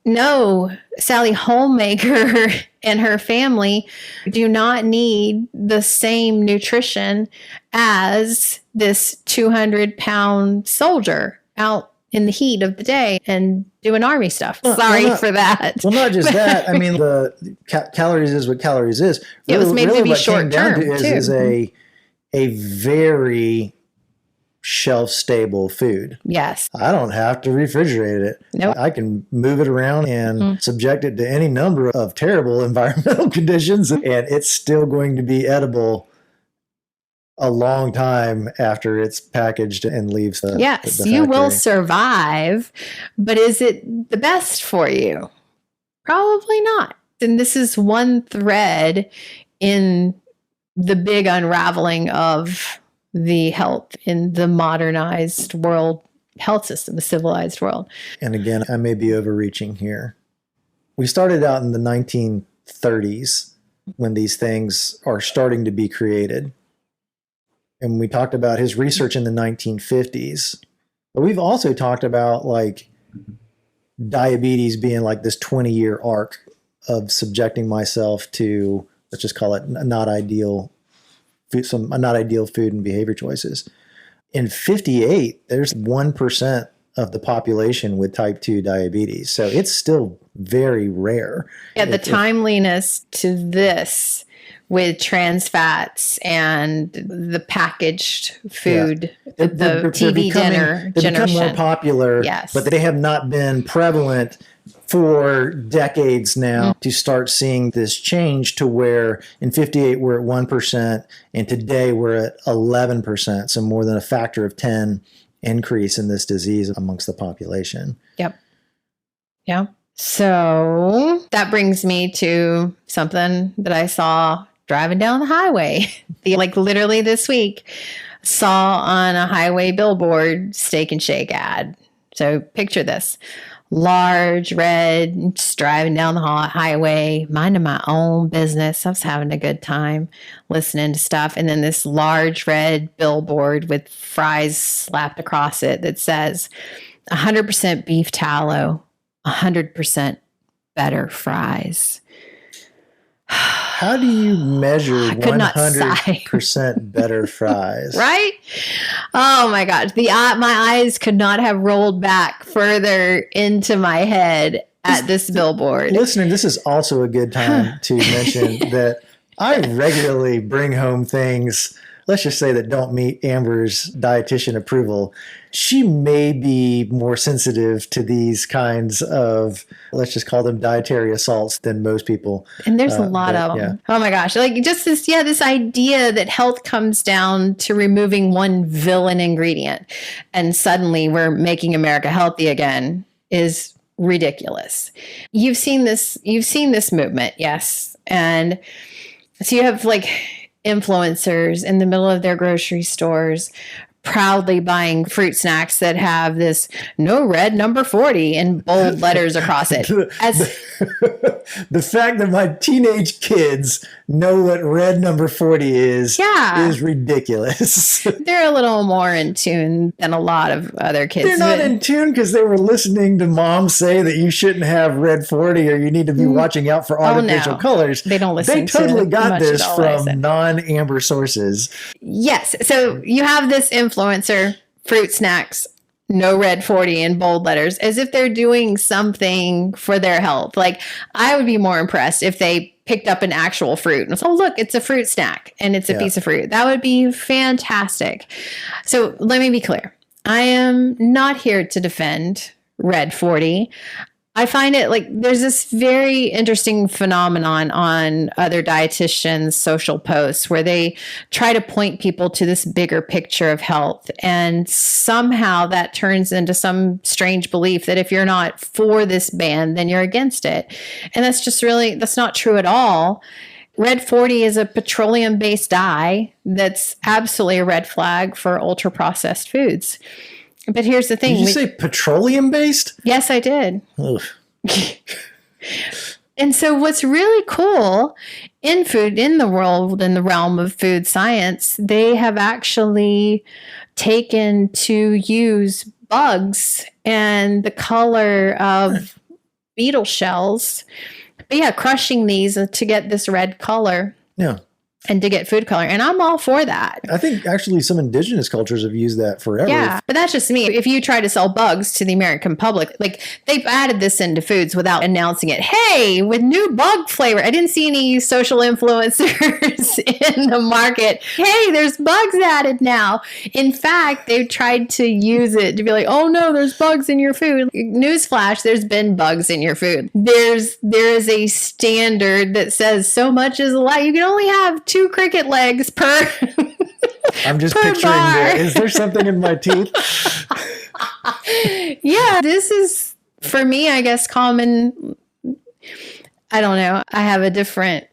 [SPEAKER 2] No, Sally Homemaker and her family do not need the same nutrition as this 200-pound soldier out in the heat of the day and doing army stuff. Sorry for that.
[SPEAKER 1] Well, not just that. I mean, the calories is what calories is.
[SPEAKER 2] It was made to be short term, too.
[SPEAKER 1] Is a very shelf-stable food.
[SPEAKER 2] Yes.
[SPEAKER 1] I don't have to refrigerate it.
[SPEAKER 2] Nope.
[SPEAKER 1] I can move it around and subject it to any number of terrible environmental conditions, and it's still going to be edible a long time after it's packaged and leaves the
[SPEAKER 2] Yes,
[SPEAKER 1] the
[SPEAKER 2] you
[SPEAKER 1] factory.
[SPEAKER 2] will survive, but is it the best for you? Probably not. And this is one thread in the big unraveling of the health in the modernized world health system, the civilized world.
[SPEAKER 1] And again, I may be overreaching here. We started out in the 1930s when these things are starting to be created. And we talked about his research in the 1950s. But we've also talked about like diabetes being like this 20-year arc of subjecting myself to, let's just call it not ideal food and behavior choices. In 58, there's 1% of the population with type 2 diabetes. So it's still very rare.
[SPEAKER 2] Yeah, the timeliness to this with trans fats and the packaged food, the TV dinner generation.
[SPEAKER 1] They've become more popular,
[SPEAKER 2] yes,
[SPEAKER 1] but they have not been prevalent for decades now to start seeing this change to where in 58 we're at 1% and today we're at 11%. So more than a factor of 10 increase in this disease amongst the population.
[SPEAKER 2] Yep. Yeah. So that brings me to something that I saw driving down the highway. Literally this week, saw on a highway billboard Steak and Shake ad. So picture this. Large, red, just driving down the highway, minding my own business. I was having a good time listening to stuff. And then this large red billboard with fries slapped across it that says 100% beef tallow, 100% better fries.
[SPEAKER 1] How do you measure 100% better fries?
[SPEAKER 2] Right? Oh my gosh. My eyes could not have rolled back further into my head at this billboard.
[SPEAKER 1] Listener, this is also a good time to mention that I regularly bring home things, let's just say, that don't meet Amber's dietitian approval. She may be more sensitive to these kinds of, let's just call them dietary assaults, than most people.
[SPEAKER 2] And there's a lot of them. Yeah. Oh my gosh. Just this idea that health comes down to removing one villain ingredient and suddenly we're making America healthy again is ridiculous. You've seen this movement. Yes. And so you have influencers in the middle of their grocery stores proudly buying fruit snacks that have this no red number 40 in bold letters across it.
[SPEAKER 1] The fact that my teenage kids know what red number 40 is ridiculous.
[SPEAKER 2] They're a little more in tune than a lot of other kids.
[SPEAKER 1] They're not in tune because they were listening to mom say that you shouldn't have red 40 or you need to be watching out for artificial colors.
[SPEAKER 2] They don't listen.
[SPEAKER 1] They totally got this from non-Amber sources.
[SPEAKER 2] Yes. So you have this influencer, fruit snacks, no red 40 in bold letters, as if they're doing something for their health. I would be more impressed if they picked up an actual fruit and was, oh, look, it's a fruit snack and it's a piece of fruit. That would be fantastic. So let me be clear. I am not here to defend red 40. I find it there's this very interesting phenomenon on other dietitians' social posts where they try to point people to this bigger picture of health. And somehow that turns into some strange belief that if you're not for this ban, then you're against it. And that's not true at all. Red 40 is a petroleum-based dye that's absolutely a red flag for ultra-processed foods. But here's the thing.
[SPEAKER 1] Did you say petroleum-based?
[SPEAKER 2] Yes, I did. And so what's really cool in food, in the world, in the realm of food science, they have actually taken to use bugs and the color of beetle shells. But crushing these to get this red color. Yeah. And to get food color. And I'm all for that.
[SPEAKER 1] I think actually some indigenous cultures have used that forever.
[SPEAKER 2] Yeah, but that's just me. If you try to sell bugs to the American public, they've added this into foods without announcing it. Hey, with new bug flavor. I didn't see any social influencers in the market. Hey, there's bugs added now. In fact, they've tried to use it to be like, oh no, there's bugs in your food. Newsflash, there's been bugs in your food. There is a standard that says so much is allowed. You can only have 2 cricket legs per
[SPEAKER 1] I'm just picturing is there something in my teeth?
[SPEAKER 2] Yeah, this is, for me, I guess, common. I don't know. I have a different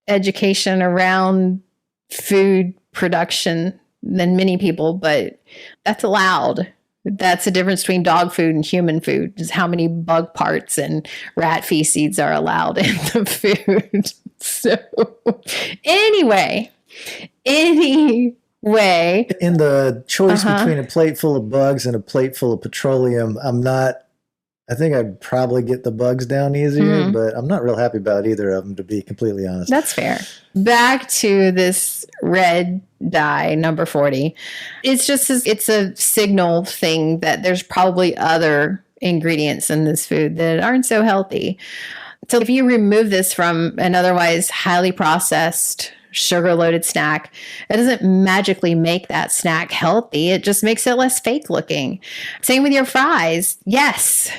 [SPEAKER 2] education around food production than many people, but that's allowed. That's the difference between dog food and human food, is how many bug parts and rat feces are allowed in the food. So anyway, in
[SPEAKER 1] the choice between a plate full of bugs and a plate full of petroleum, I think I'd probably get the bugs down easier, but I'm not real happy about either of them, to be completely honest.
[SPEAKER 2] That's fair. Back to this red dye, number 40. It's a signal thing that there's probably other ingredients in this food that aren't so healthy. So if you remove this from an otherwise highly processed, sugar-loaded snack, it doesn't magically make that snack healthy. It just makes it less fake looking. Same with your fries. Yes,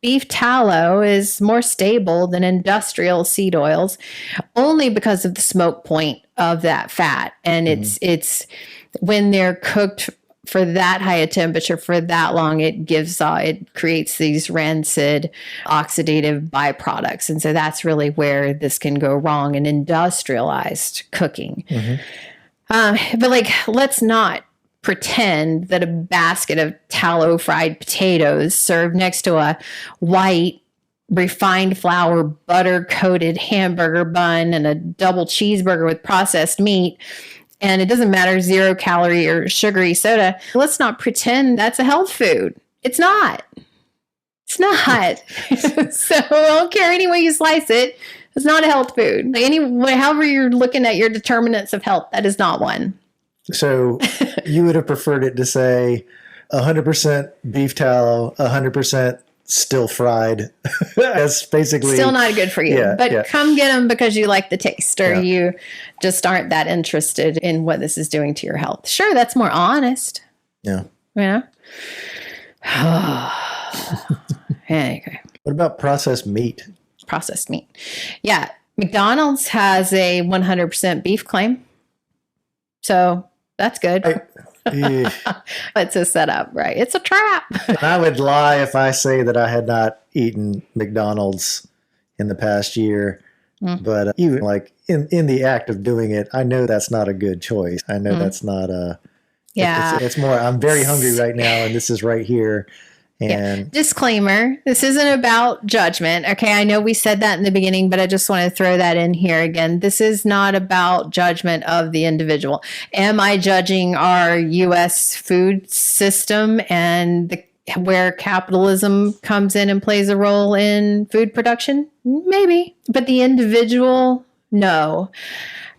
[SPEAKER 2] beef tallow is more stable than industrial seed oils only because of the smoke point of that fat. And it's when they're cooked for that high a temperature for that long, it creates these rancid oxidative byproducts. And so that's really where this can go wrong in industrialized cooking. But let's not pretend that a basket of tallow fried potatoes served next to a white refined flour butter coated hamburger bun and a double cheeseburger with processed meat, and it doesn't matter, 0 calorie or sugary soda. Let's not pretend that's a health food. It's not. It's not. So I don't care any way you slice it. It's not a health food. However you're looking at your determinants of health, that is not one.
[SPEAKER 1] So you would have preferred it to say 100% beef tallow, 100% still fried. That's basically
[SPEAKER 2] still not good for you.
[SPEAKER 1] Yeah,
[SPEAKER 2] but come get them because you like the taste, or you just aren't that interested in what this is doing to your health. Sure, that's more honest.
[SPEAKER 1] Yeah.
[SPEAKER 2] Yeah. Okay.
[SPEAKER 1] What about processed meat?
[SPEAKER 2] Processed meat. Yeah. McDonald's has a 100% beef claim. So that's good. It's a setup, right? It's a trap.
[SPEAKER 1] I would lie if I say that I had not eaten McDonald's in the past year. But even in the act of doing it, I know that's not a good choice. I know that's not a...
[SPEAKER 2] Yeah.
[SPEAKER 1] It's more, I'm very hungry right now, and this is right here. And
[SPEAKER 2] disclaimer, this isn't about judgment. Okay, I know we said that in the beginning, but I just want to throw that in here again. This is not about judgment of the individual. Am I judging our U.S. food system and where capitalism comes in and plays a role in food production? Maybe. But the individual, no.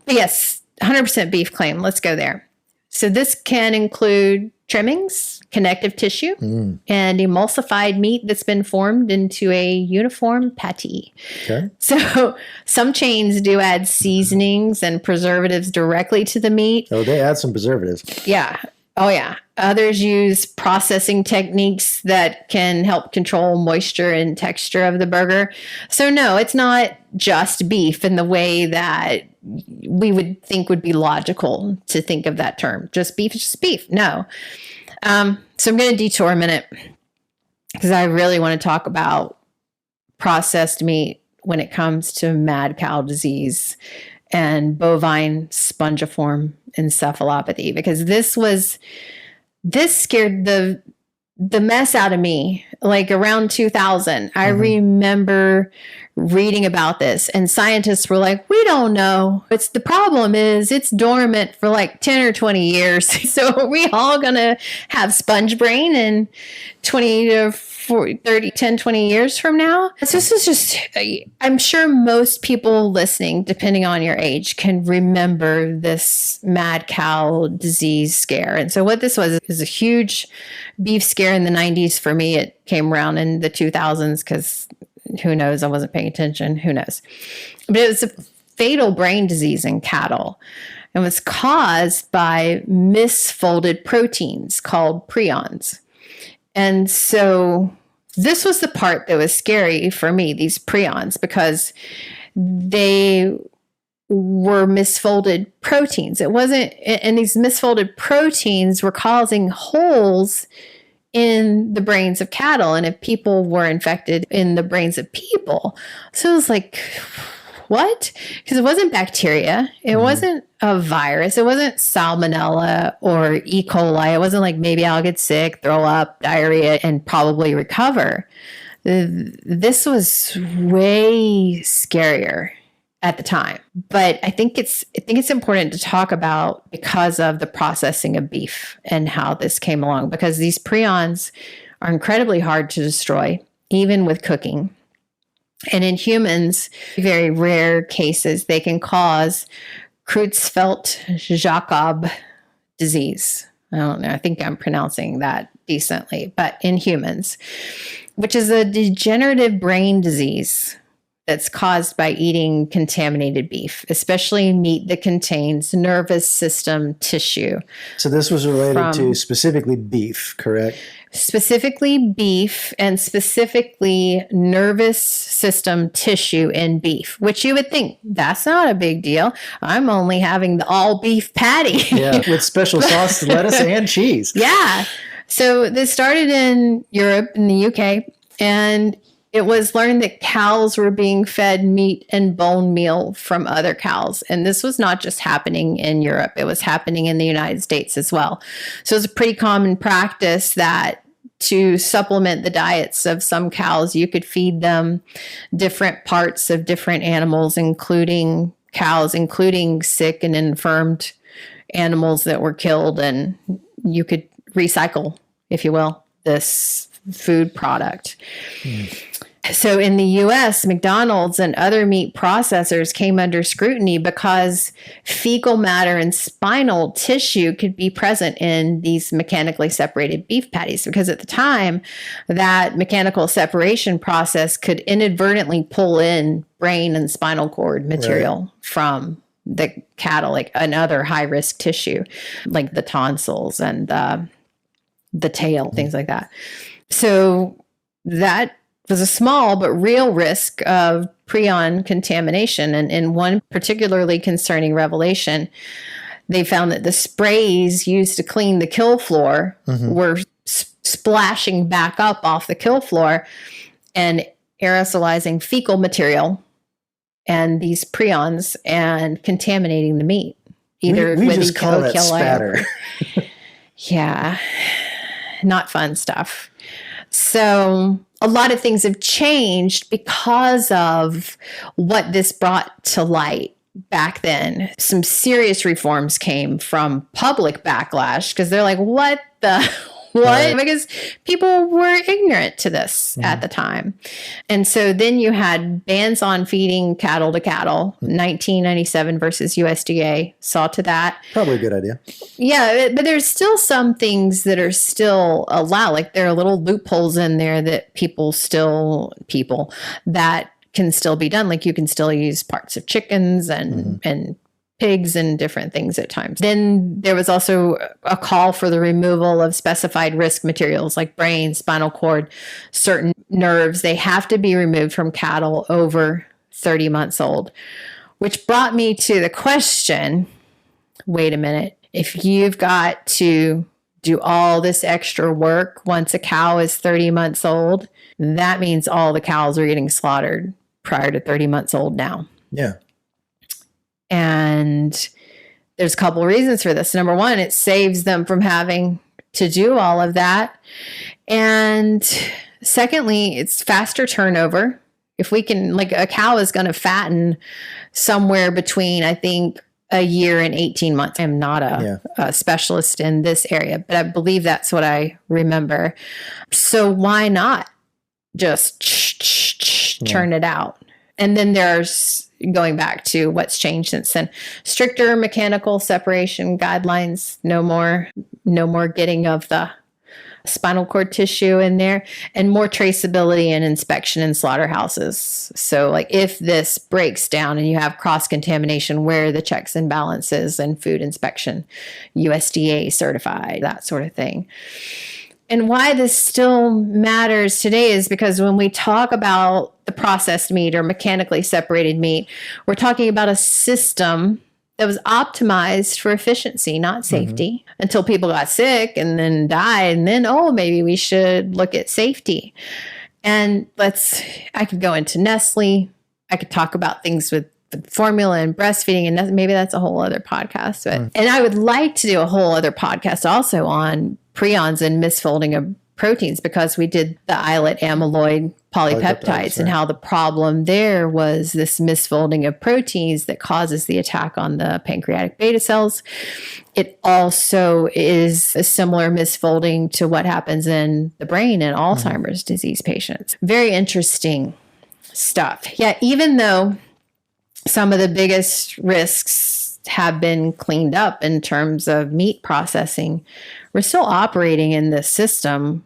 [SPEAKER 2] But yes, 100% beef claim. Let's go there. So this can include trimmings, connective tissue, and emulsified meat that's been formed into a uniform patty.
[SPEAKER 1] Okay.
[SPEAKER 2] So some chains do add seasonings and preservatives directly to the meat.
[SPEAKER 1] Oh, they add some preservatives.
[SPEAKER 2] Yeah. Oh, yeah. Others use processing techniques that can help control moisture and texture of the burger. So no, it's not just beef in the way that we would think would be logical to think of that term. Just beef is just beef. No. So I'm going to detour a minute because I really want to talk about processed meat when it comes to mad cow disease and bovine spongiform encephalopathy, because this scared the mess out of me. Like around 2000, I remember reading about this, and scientists were like, we don't know. The problem is it's dormant for like 10 or 20 years. So are we all going to have sponge brain in 20 to 40, 30, 10, 20 years from now? So this is just, I'm sure most people listening, depending on your age, can remember this mad cow disease scare. And so what this was is a huge beef scare in the 90s. For me, it came around in the 2000s because who knows? I wasn't paying attention. Who knows? But it was a fatal brain disease in cattle. It was caused by misfolded proteins called prions. And so this was the part that was scary for me, these prions, because they were misfolded proteins. It wasn't, and these misfolded proteins were causing holes in the brains of cattle, and if people were infected in the brains of people. So it was like, what? Because it wasn't bacteria. It wasn't a virus. It wasn't salmonella or E. coli. It wasn't like maybe I'll get sick, throw up, diarrhea, and probably recover. This was way scarier at the time. But I think it's important to talk about because of the processing of beef and how this came along, because these prions are incredibly hard to destroy, even with cooking. And in humans, very rare cases, they can cause Creutzfeldt-Jakob disease. I don't know. I think I'm pronouncing that decently, but in humans, which is a degenerative brain disease that's caused by eating contaminated beef, especially meat that contains nervous system tissue.
[SPEAKER 1] So this was related to specifically beef, correct?
[SPEAKER 2] Specifically beef, and specifically nervous system tissue in beef, which you would think that's not a big deal. I'm only having the all beef patty.
[SPEAKER 1] Yeah, with special sauce, lettuce, and cheese.
[SPEAKER 2] Yeah. So this started in Europe, in the UK, and it was learned that cows were being fed meat and bone meal from other cows. And this was not just happening in Europe. It was happening in the United States as well. So it's a pretty common practice that to supplement the diets of some cows, you could feed them different parts of different animals, including cows, including sick and infirmed animals that were killed. And you could recycle, if you will, this food product. So in the U.S., McDonald's and other meat processors came under scrutiny because fecal matter and spinal tissue could be present in these mechanically separated beef patties. Because at the time, that mechanical separation process could inadvertently pull in brain and spinal cord material from the cattle, like another high-risk tissue, like the tonsils and the tail, things like that. So that was a small but real risk of prion contamination. And in one particularly concerning revelation, they found that the sprays used to clean the kill floor were splashing back up off the kill floor and aerosolizing fecal material and these prions and contaminating the meat. Either
[SPEAKER 1] we
[SPEAKER 2] with
[SPEAKER 1] just call that spatter.
[SPEAKER 2] Yeah, not fun stuff. So a lot of things have changed because of what this brought to light back then. Some serious reforms came from public backlash because they're like, what the... What? Right. Because people were ignorant to this at the time. And so then you had bans on feeding cattle to cattle, 1997 versus USDA saw to that.
[SPEAKER 1] Probably a good idea.
[SPEAKER 2] Yeah, but there's still some things that are still allowed. Like there are little loopholes in there that that can still be done. Like you can still use parts of chickens and pigs and different things at times. Then there was also a call for the removal of specified risk materials like brain, spinal cord, certain nerves. They have to be removed from cattle over 30 months old, which brought me to the question, wait a minute, if you've got to do all this extra work once a cow is 30 months old, that means all the cows are getting slaughtered prior to 30 months old now.
[SPEAKER 1] Yeah.
[SPEAKER 2] And there's a couple of reasons for this. Number one, it saves them from having to do all of that. And secondly, it's faster turnover. If we can, like a cow is going to fatten somewhere between, I think, a year and 18 months. I'm not a specialist in this area, but I believe that's what I remember. So why not just churn it out? And then there's, going back to what's changed since then, stricter mechanical separation guidelines, no more getting of the spinal cord tissue in there, and more traceability and inspection in slaughterhouses. So like if this breaks down and you have cross-contamination, where are the checks and balances and food inspection, USDA certified, that sort of thing. And why this still matters today is because when we talk about the processed meat or mechanically separated meat, we're talking about a system that was optimized for efficiency, not safety, until people got sick and then died. And then, maybe we should look at safety. And I could go into Nestle. I could talk about things with formula and breastfeeding, and maybe that's a whole other podcast. But and I would like to do a whole other podcast also on prions and misfolding of proteins, because we did the islet amyloid polypeptides and how the problem there was this misfolding of proteins that causes the attack on the pancreatic beta cells. It also is a similar misfolding to what happens in the brain in Alzheimer's disease patients. Very interesting stuff. Yeah, even though some of the biggest risks have been cleaned up in terms of meat processing, we're still operating in this system,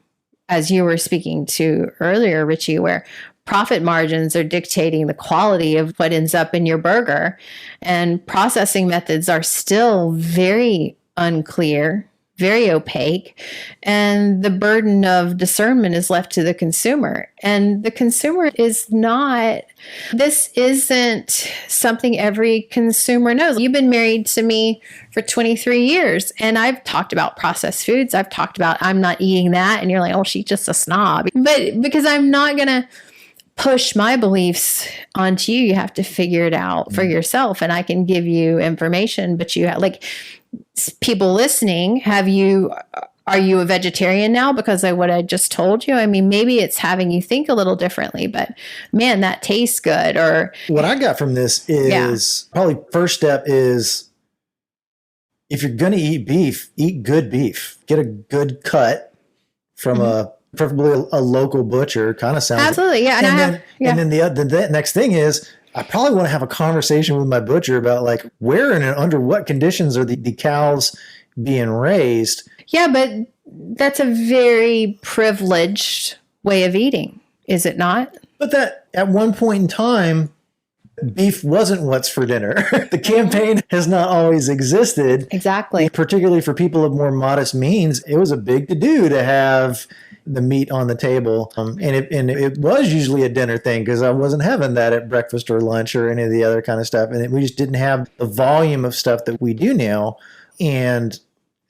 [SPEAKER 2] as you were speaking to earlier, Richie, where profit margins are dictating the quality of what ends up in your burger. And processing methods are still very unclear, very opaque, and the burden of discernment is left to the consumer. And the consumer this isn't something every consumer knows. You've been married to me for 23 years, and I've talked about processed foods. I've talked about I'm not eating that, and you're like, oh, she's just a snob. But because I'm not going to push my beliefs onto you, you have to figure it out for yourself. And I can give you information, but you have, like, people listening, are you a vegetarian now because of what I just told you? I mean, maybe it's having you think a little differently, but man, that tastes good. Or
[SPEAKER 1] what I got from this is probably first step is, if you're going to eat beef, eat good beef. Get a good cut from preferably a local butcher. Kind of sounds
[SPEAKER 2] absolutely, yeah.
[SPEAKER 1] And then the next thing is, I probably want to have a conversation with my butcher about, like, where and under what conditions are the cows being raised.
[SPEAKER 2] Yeah, but that's a very privileged way of eating, is it not?
[SPEAKER 1] But that at one point in time, beef wasn't what's for dinner. The campaign has not always existed.
[SPEAKER 2] Exactly.
[SPEAKER 1] Particularly for people of more modest means, it was a big to-do to have the meat on the table. And it was usually a dinner thing, because I wasn't having that at breakfast or lunch or any of the other kind of stuff. And we just didn't have the volume of stuff that we do now. And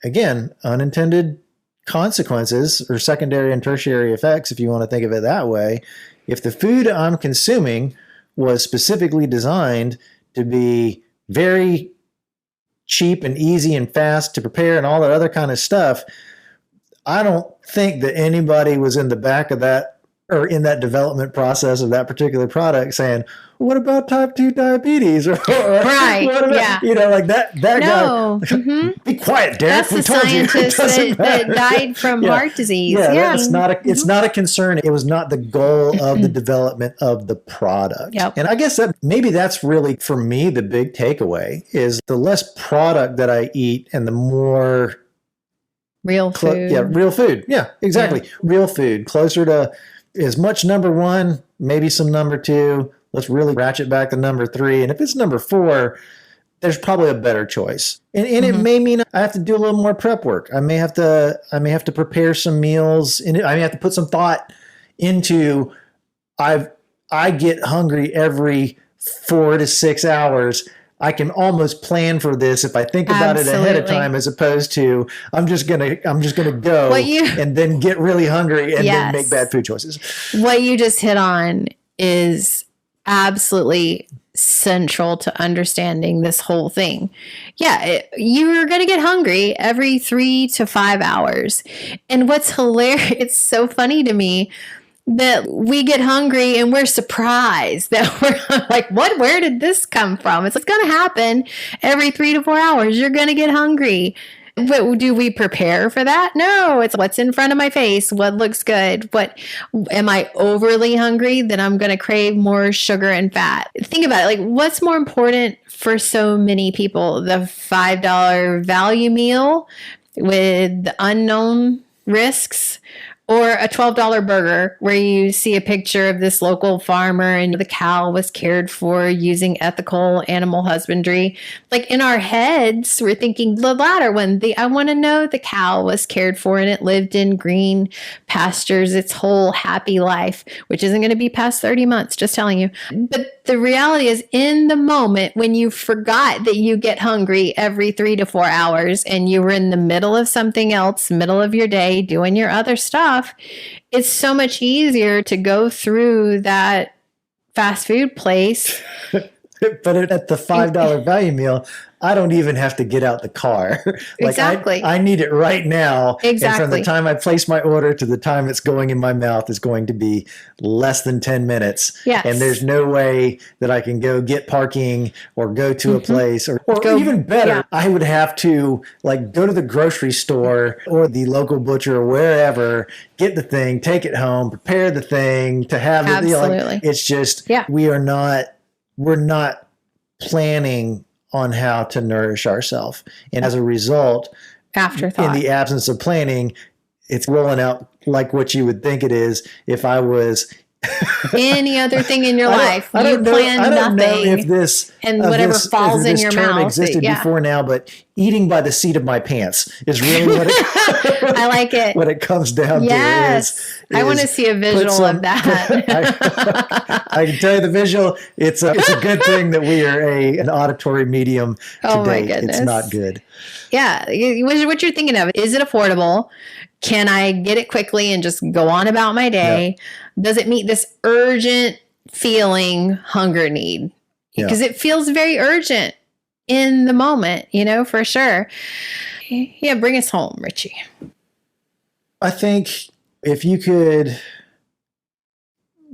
[SPEAKER 1] again, unintended consequences or secondary and tertiary effects, if you want to think of it that way. If the food I'm consuming was specifically designed to be very cheap and easy and fast to prepare and all that other kind of stuff, I don't think that anybody was in the back of that or in that development process of that particular product saying, what about type 2 diabetes? Or
[SPEAKER 2] right.
[SPEAKER 1] What about, like that
[SPEAKER 2] no.
[SPEAKER 1] guy. Mm-hmm. Be quiet, Derek.
[SPEAKER 2] That's the scientist that died from heart disease.
[SPEAKER 1] Yeah. It's not a concern. It was not the goal of the development of the product.
[SPEAKER 2] Yep.
[SPEAKER 1] And I guess maybe that's really, for me, the big takeaway is the less product that I eat and the more
[SPEAKER 2] real food.
[SPEAKER 1] Real food. Yeah, exactly. Yeah. Real food. Closer to as much number 1, maybe some number 2. Let's really ratchet back to number 3. And if it's number 4, there's probably a better choice. And it may mean I have to do a little more prep work. I may have to prepare some meals. I may have to put some thought into, I get hungry every 4 to 6 hours. I can almost plan for this if I think about it ahead of time, as opposed to I'm just gonna go and then get really hungry and then make bad food choices.
[SPEAKER 2] What you just hit on is absolutely central to understanding this whole thing. Yeah, you're going to get hungry every 3 to 5 hours. And what's hilarious, it's so funny to me that we get hungry and we're surprised that we're like, where did this come from? It's going to happen every 3 to 4 hours. You're going to get hungry. But do we prepare for that? No, it's what's in front of my face. What looks good? What am I overly hungry? Then I'm going to crave more sugar and fat. Think about it. Like, what's more important for so many people? The $5 value meal with the unknown risks, or a $12 burger where you see a picture of this local farmer and the cow was cared for using ethical animal husbandry. Like, in our heads, we're thinking the latter one. I want to know the cow was cared for and it lived in green pastures its whole happy life, which isn't going to be past 30 months, just telling you. But the reality is, in the moment when you forgot that you get hungry every 3 to 4 hours and you were in the middle of something else, middle of your day, doing your other stuff, it's so much easier to go through that fast food place.
[SPEAKER 1] But at the $5 value meal, I don't even have to get out the car.
[SPEAKER 2] Exactly.
[SPEAKER 1] I need it right now.
[SPEAKER 2] Exactly.
[SPEAKER 1] And from the time I place my order to the time it's going in my mouth is going to be less than 10 minutes.
[SPEAKER 2] Yes.
[SPEAKER 1] And there's no way that I can go get parking or go to a place or even better, I would have to go to the grocery store or the local butcher or wherever, get the thing, take it home, prepare the thing to have it.
[SPEAKER 2] Absolutely.
[SPEAKER 1] It's just, we're not planning on how to nourish ourselves. And as a result,
[SPEAKER 2] afterthought,
[SPEAKER 1] in the absence of planning, it's rolling out like what you would think it is if I was
[SPEAKER 2] any other thing in your life.
[SPEAKER 1] I don't know if this
[SPEAKER 2] and whatever falls in your
[SPEAKER 1] term
[SPEAKER 2] mouth
[SPEAKER 1] existed before now, but eating by the seat of my pants is really what it
[SPEAKER 2] I like it.
[SPEAKER 1] What it comes down to is
[SPEAKER 2] I want to see a visual of
[SPEAKER 1] that. I can tell you the visual. It's a good thing that we are an auditory medium today.
[SPEAKER 2] My goodness.
[SPEAKER 1] It's not good.
[SPEAKER 2] Yeah. What you're thinking of, is it affordable? Can I get it quickly and just go on about my day? Yeah. Does it meet this urgent feeling hunger need? Because it feels very urgent in the moment, for sure. Yeah, bring us home, Richie.
[SPEAKER 1] I think if you could,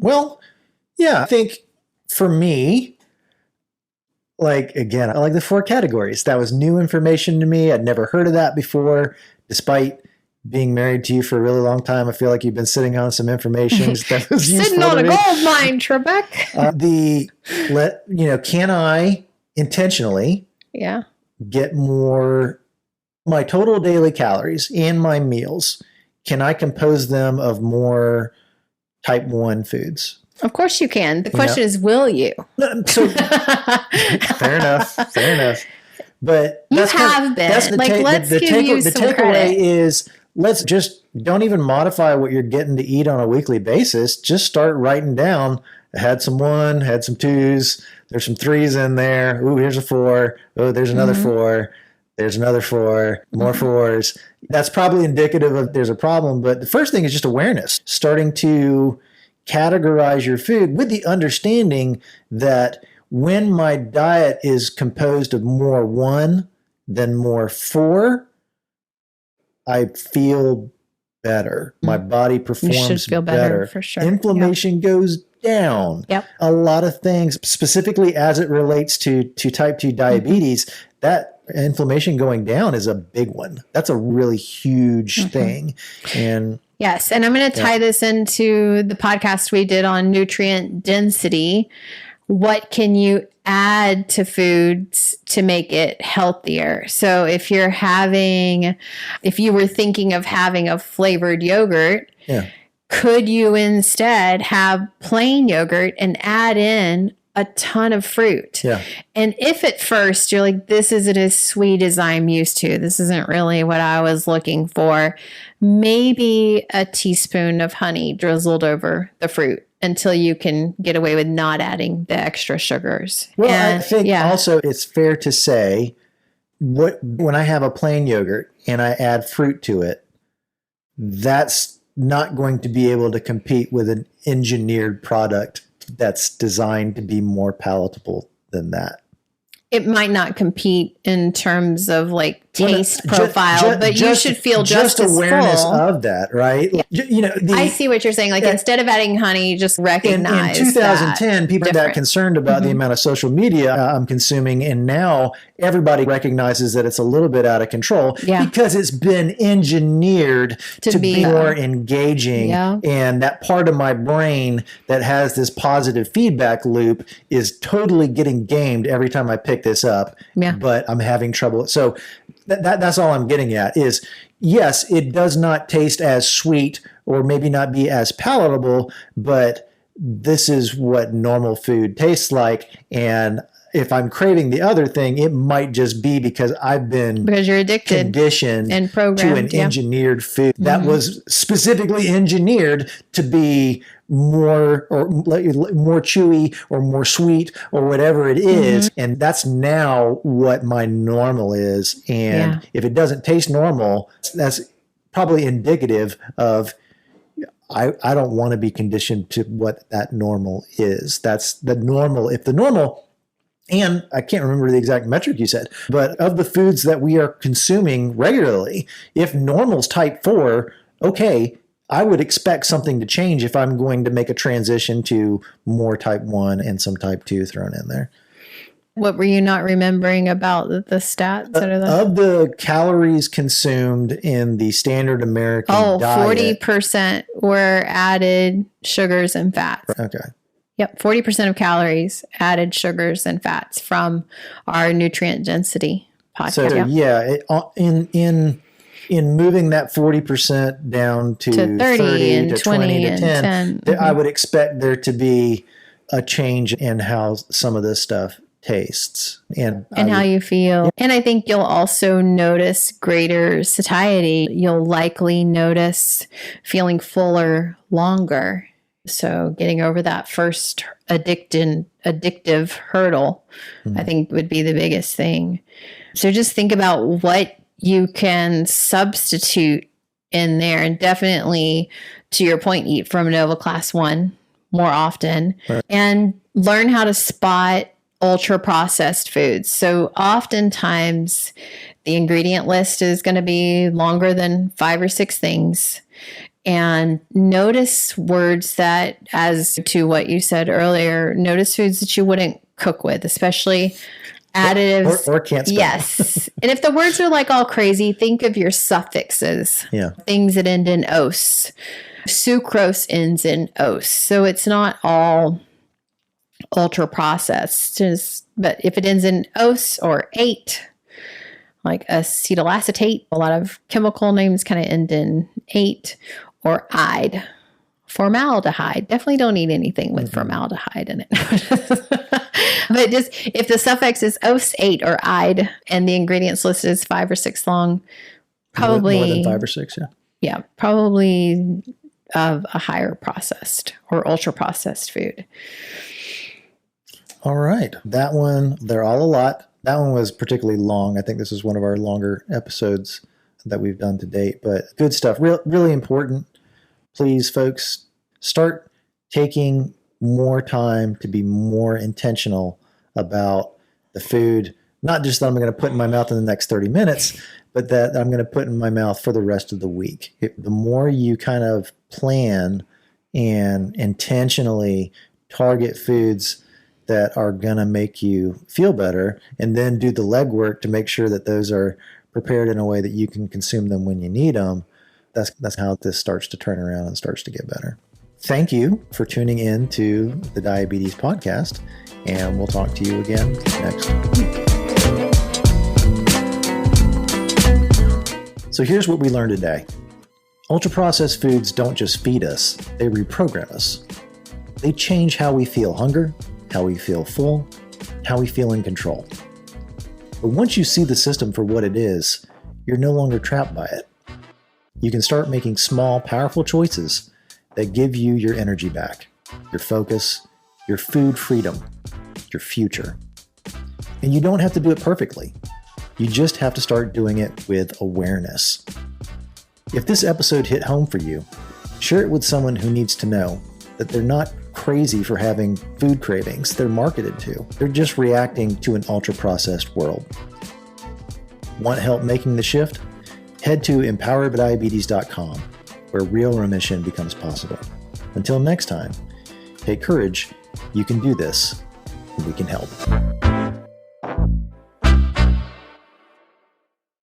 [SPEAKER 1] I think for me, again, I like the 4 categories. That was new information to me. I'd never heard of that before, despite being married to you for a really long time. I feel like you've been sitting on some information that was
[SPEAKER 2] sitting on a gold mine, Trebek.
[SPEAKER 1] Can I intentionally get more, my total daily calories in my meals, can I compose them of more type 1 foods?
[SPEAKER 2] Of course you can. The question is, will you?
[SPEAKER 1] So, fair enough. But
[SPEAKER 2] you have been. Let's give you some credit. The takeaway
[SPEAKER 1] is, let's just don't even modify what you're getting to eat on a weekly basis. Just start writing down. I had some 1, had some 2s. There's some 3s in there. Ooh, here's a 4. Oh, there's another 4. There's another 4. More 4s. That's probably indicative of there's a problem. But the first thing is just awareness. Starting to categorize your food with the understanding that when my diet is composed of more 1 than more 4, I feel better. My body performs
[SPEAKER 2] you should feel better for sure.
[SPEAKER 1] Inflammation goes down.
[SPEAKER 2] Yep.
[SPEAKER 1] A lot of things, specifically as it relates to type 2 diabetes, that inflammation going down is a big one. That's a really huge thing. And
[SPEAKER 2] yes, and I'm going to tie this into the podcast we did on nutrient density. What can you add to foods to make it healthier? So if you were thinking of having a flavored yogurt, could you instead have plain yogurt and add in a ton of fruit?
[SPEAKER 1] Yeah.
[SPEAKER 2] And if at first you're like, this isn't as sweet as I'm used to, this isn't really what I was looking for, maybe a teaspoon of honey drizzled over the fruit until you can get away with not adding the extra sugars.
[SPEAKER 1] Well, I think also it's fair to say when I have a plain yogurt and I add fruit to it, that's not going to be able to compete with an engineered product that's designed to be more palatable than that.
[SPEAKER 2] It might not compete in terms of taste profile, but you should feel just as
[SPEAKER 1] awareness
[SPEAKER 2] full
[SPEAKER 1] of that, right?
[SPEAKER 2] Yeah. I see what you're saying. Instead of adding honey, just recognize
[SPEAKER 1] in 2010, people were that concerned about the amount of social media I'm consuming, and now everybody recognizes that it's a little bit out of control because it's been engineered to be more engaging, and that part of my brain that has this positive feedback loop is totally getting gamed every time I pick this up, but I'm having trouble. So that's all I'm getting at is, yes, it does not taste as sweet or maybe not be as palatable, but this is what normal food tastes like. And if I'm craving the other thing, it might just be because you're addicted, conditioned
[SPEAKER 2] and programmed
[SPEAKER 1] to an engineered food that was specifically engineered to be more chewy or more sweet or whatever it is. And that's now what my normal is. And if it doesn't taste normal, that's probably indicative of I don't want to be conditioned to what that normal is. That's the normal. If the normal, and I can't remember the exact metric you said, but of the foods that we are consuming regularly, if normal's type 4, okay, I would expect something to change if I'm going to make a transition to more type 1 and some type 2 thrown in there.
[SPEAKER 2] What were you not remembering about the stats?
[SPEAKER 1] Of the calories consumed in the standard American diet.
[SPEAKER 2] 40% were added sugars and fats.
[SPEAKER 1] Okay.
[SPEAKER 2] Yep, 40% of calories added sugars and fats from our nutrient density podcast.
[SPEAKER 1] So in moving that 40% down to 30
[SPEAKER 2] and
[SPEAKER 1] to
[SPEAKER 2] 20
[SPEAKER 1] to 10,
[SPEAKER 2] Mm-hmm.
[SPEAKER 1] I would expect there to be a change in how some of this stuff tastes and
[SPEAKER 2] how you feel. Yeah. And I think you'll also notice greater satiety. You'll likely notice feeling fuller longer. So getting over that first addictive hurdle, I think would be the biggest thing. So just think about what you can substitute in there, and definitely, to your point, eat from Nova Class 1 more often, right, and learn how to spot ultra processed foods. So oftentimes the ingredient list is going to be longer than 5 or 6 things. And notice words that, as to what you said earlier, notice foods that you wouldn't cook with, especially additives.
[SPEAKER 1] Or can't spell.
[SPEAKER 2] Yes. And if the words are like all crazy, think of your suffixes. Yeah. Things that end in "-ose." Sucrose ends in "-ose. So it's not all ultra processed. But if it ends in "-ose" or "-ate," like acetylacetate, a lot of chemical names kind of end in "-ate" or "-ide." Formaldehyde. Definitely don't eat anything with formaldehyde in it. But just if the suffix is "-ose," "-ate," or "-ide," and the ingredients list is 5 or 6 long, probably
[SPEAKER 1] more than 5 or 6, yeah. Yeah,
[SPEAKER 2] probably of a higher processed or ultra processed food.
[SPEAKER 1] All right. That one, they're all a lot. That one was particularly long. I think this is one of our longer episodes that we've done to date, but good stuff. Really important. Please, folks, start taking more time to be more intentional about the food, not just that I'm going to put in my mouth in the next 30 minutes, but that I'm going to put in my mouth for the rest of the week. The more you kind of plan and intentionally target foods that are going to make you feel better, and then do the legwork to make sure that those are prepared in a way that you can consume them when you need them, that's how this starts to turn around and starts to get better. Thank you for tuning in to the Diabetes Podcast, and we'll talk to you again next week. So here's what we learned today. Ultra-processed foods don't just feed us, they reprogram us. They change how we feel hunger, how we feel full, how we feel in control. But once you see the system for what it is, you're no longer trapped by it. You can start making small, powerful choices that give you your energy back, your focus, your food freedom, your future. And you don't have to do it perfectly. You just have to start doing it with awareness. If this episode hit home for you, share it with someone who needs to know that they're not crazy for having food cravings they're marketed to. They're just reacting to an ultra-processed world. Want help making the shift? Head to empowerdiabetes.com, where real remission becomes possible. Until next time, take courage. You can do this, and we can help.